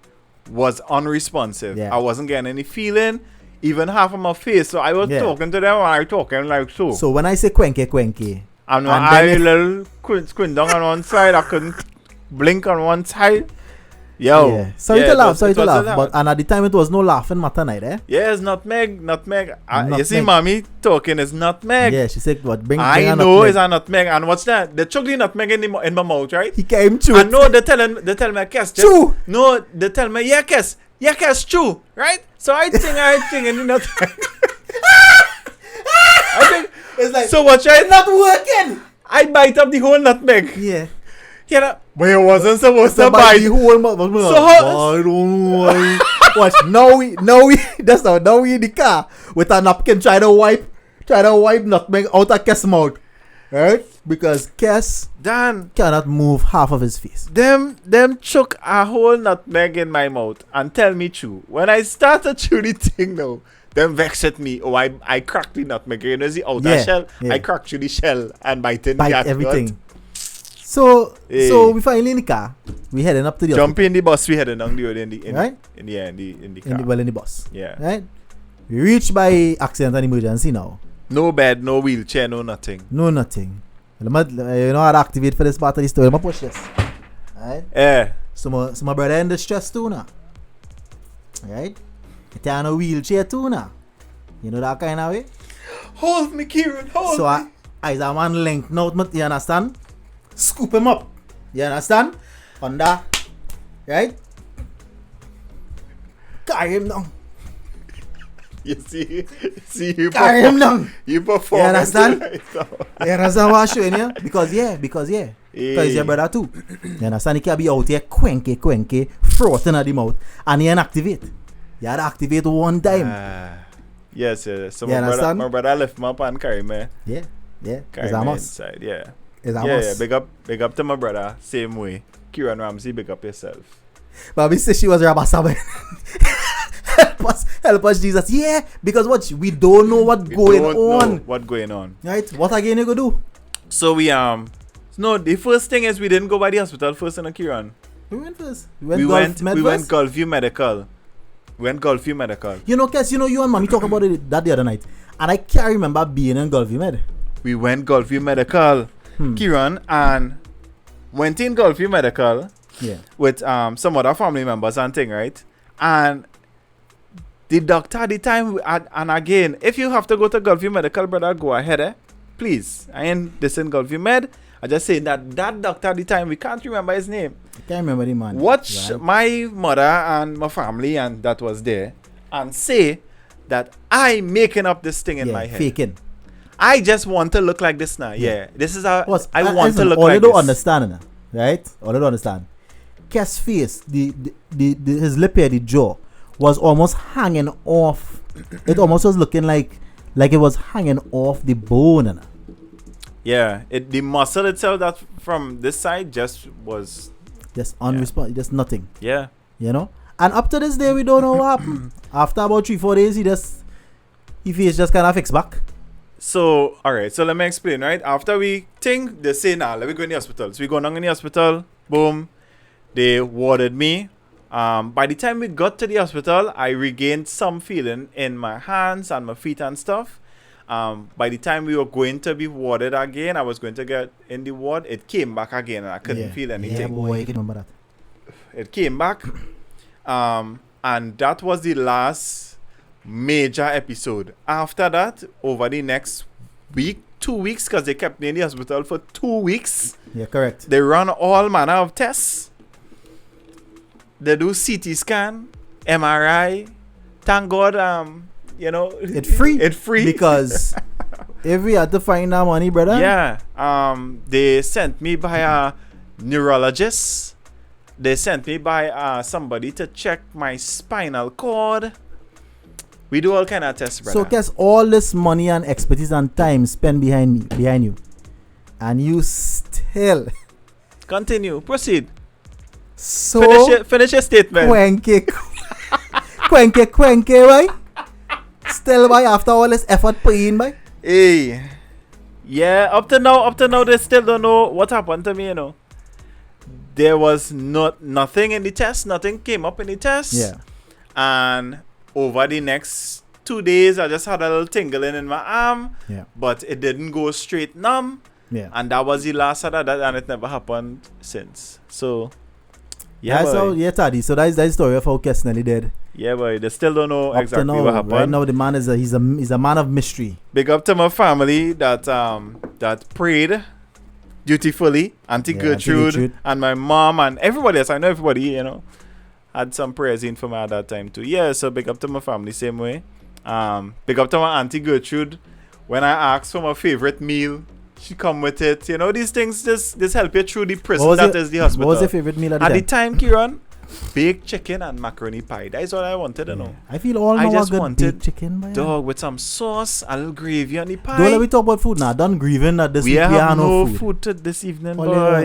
was unresponsive. Yeah. I wasn't getting any feeling, even half of my face. So I was Yeah. talking to them and I talking like so. So when I say quenky, And and I then- little squint down on one side, I couldn't blink on one side. Yo. Yeah. Sorry yeah, to it laugh, was- sorry it to was a laugh. laugh. But and at the time it was no laughing matter night, eh? Yes, nutmeg. You see, Nutmeg. mommy talking is nutmeg. Yeah, she said what bring I a know nutmeg. it's a nutmeg. And what's that? They chuck the nutmeg in my mouth, right? He came true. I know they tell me, Kes, just, Chew. no, they tell me, yeah, Kes, chew, right? So I think, and you know, I think, It's like so what, right? not working. I bite up the whole nutmeg. Yeah. Yeah, but it wasn't supposed to Somebody bite. the whole month. So how- I don't know why. Watch now we that's now we in the car with a napkin try to wipe nutmeg out of Kes' mouth, right? Because Kes Dan, cannot move half of his face. them chuck a whole nutmeg in my mouth and tell me chew. When I start to chew the thing now, them vex at me. Oh, I cracked the nutmeg. You know the outer Yeah, shell? yeah. I cracked through the shell and biting Bite the gut. everything. So we finally in the car. We heading up to the Jump in the bus, we heading down the road in the Right? in the car. in the bus. Yeah. Right? We reach by accident and emergency now. No bed, no wheelchair, no nothing. No nothing. You know how to activate for this part of the story. I'm gonna push this. Right? Eh. So my brother in distress too now. Right? He on a wheelchair too now. You know that kind of way? Hold me, Kieran, hold So me. I a man link now, you understand? Scoop him up. You understand? On that. Right? Carry him down. You see you Carry him down. You perform. You understand? Right now. You understand what I'm showing you? Because Because Hey. your brother too. You understand? He can be out here quenky, frothing at the mouth. And he inactivate. You had to activate one time. Yes. So You understand? my brother lift me up and carry me. Yeah. Carry It's a me must. inside. Yeah. It's a Yeah. must. Big up to my brother. Same way. Kieran Ramsey, big up yourself. But we say she was Rabba Sabbath. help us, Jesus. Yeah, because what we don't know what We going don't know on. what going on. Right? What again you go do? So we no, the first thing is we didn't go by the hospital first in Kieran. We went first. We went Gulfview Medical. We went Gulfview Medical. You know, Kes, you and mommy talk about it that the other night. And I can't remember being in Gulfview Med. We went Gulfview Medical, Kieran, and went in Gulfview Medical Yeah. with some other family members and thing, right? And the doctor at the time, and again, if you have to go to Gulfview Medical, brother, go ahead, please. I ain't this in Gulfview Med. I just say that doctor at the time, we can't remember his name. I can't remember the man. Watch right? my mother and my family and that was there and say that I making up this thing in my head. Faking. I just want to look like this now. Yeah. This is how What's, I want to look all like you don't this. understand, right? All you don't understand. Kes' face, the his lip here, the jaw, was almost hanging off. It almost was looking like it was hanging off the bone. Yeah. The muscle itself that from this side just was Just unresponsive, just nothing. yeah. You know? And up to this day, we don't know what happened. After about 3-4 days, he face just kind of fixed back. So alright, so let me explain, right? After we think they say let me go in the hospital. So we go down in the hospital, boom, they warded me. By the time we got to the hospital, I regained some feeling in my hands and my feet and stuff. By the time we were going to be warded again, I was going to get in the ward, it came back again and I couldn't feel anything. Yeah, boy, I can remember that. It came back. And that was the last major episode. After that, over the next 2 weeks, because they kept me in the hospital for 2 weeks, Yeah, correct. they run all manner of tests. They do CT scan, MRI. Thank God, It's free. It's free. Because if we had to find that money, brother. Yeah. They sent me by a neurologist. They sent me by somebody to check my spinal cord. We do all kind of tests, brother. So, guess all this money and expertise and time spent behind you, and you still Continue. Proceed. so Finish your statement. quenky, right? Still, by after all this effort put in, by. Hey. Yeah, up to now, they still don't know what happened to me, There was nothing in the test. Nothing came up in the test. Yeah. And over the next 2 days, I just had a little tingling in my arm. Yeah. But it didn't go straight numb. Yeah. And that was the last of that, and it never happened since. So, Yeah, boy. so yeah, Taddy. So that's the story of how Kesnelly dead. Yeah, boy. They still don't know Up to exactly now, what happened. right now the man is he's a man of mystery. Big up to my family that prayed dutifully. Auntie Yeah, Gertrude, Auntie Gertrude. and my mom and everybody else. I know everybody, had some prayers in for me at that time too. Yeah, so big up to my family same way. Big up to my Auntie Gertrude. When I asked for my favorite meal, she come with it. These things just help you through the prison that is the hospital. What was your favorite meal at the At time? the time, Kieran, baked chicken and macaroni pie. That is what I wanted to know. I feel all I now just a good wanted baked chicken, boy. Dog with some sauce, a little gravy on the pie. Don't let me talk about food now. Done grieving that this we week. We have have no food. food to this evening, All boy. your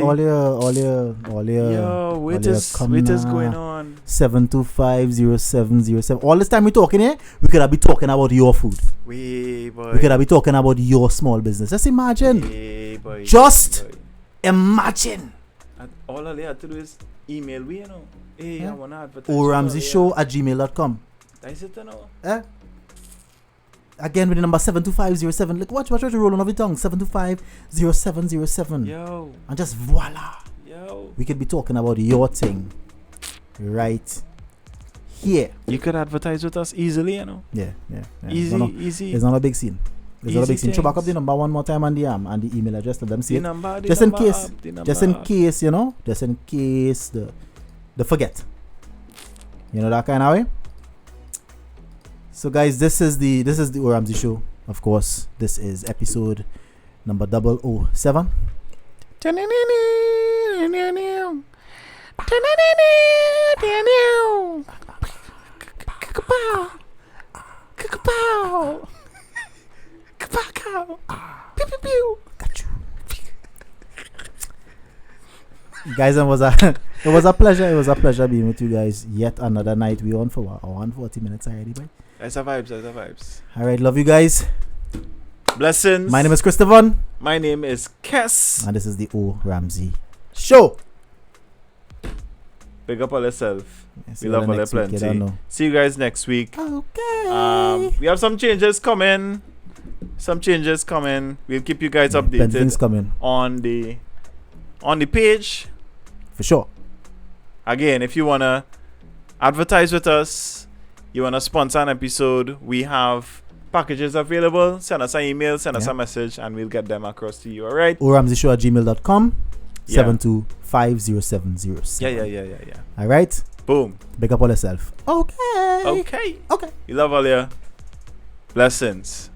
Yo, wait all is your going on. 7250707. All this time we talking here, we could have been talking about your food. Wait, boy. We could have been talking about your small business. Just imagine. Hey, boy. Just- boy. Imagine. And all they had to do is email we, Hey, Yeah. I want to advertise. Or RamseyShow@gmail.com. That's it, Again with the number 72507. Look, watch the rolling of the tongue. 7250707. Yo, And just voila. yo. We could be talking about your thing right here. You could advertise with us easily, Yeah. Easy, No, easy. It's not a big scene. It's not a Easy big scene. Show back up things. the number one more time and the email address. Let them see The it. number, Just in case. up, the Just in number up. case, just in case the forget. That kind of way. So guys, this is the Ramsey Show. Of course, this is episode number 007. Guys, it was a pleasure. It was a pleasure being with you guys. Yet another night. We on for what? 140 minutes already, boy. That's the vibes. All right, love you guys. Blessings. My name is Christopher, My name is Kes. and this is the O Ramsey Show. Big up on yourself. See We you love all next the week, you plenty. don't know. See you guys next week. Okay. We have some changes coming. We'll keep you guys Plenty things updated coming on the page. for sure. Again, if you wanna advertise with us, you wanna sponsor an episode, we have packages available. Send us an email, send us Yeah. a message, and we'll get them across to you. All right? ORamseyShow@gmail.com. Yeah. 7250707. Yeah. All right. Boom. Big up on yourself. Okay. Okay. Okay. We love all you. Blessings.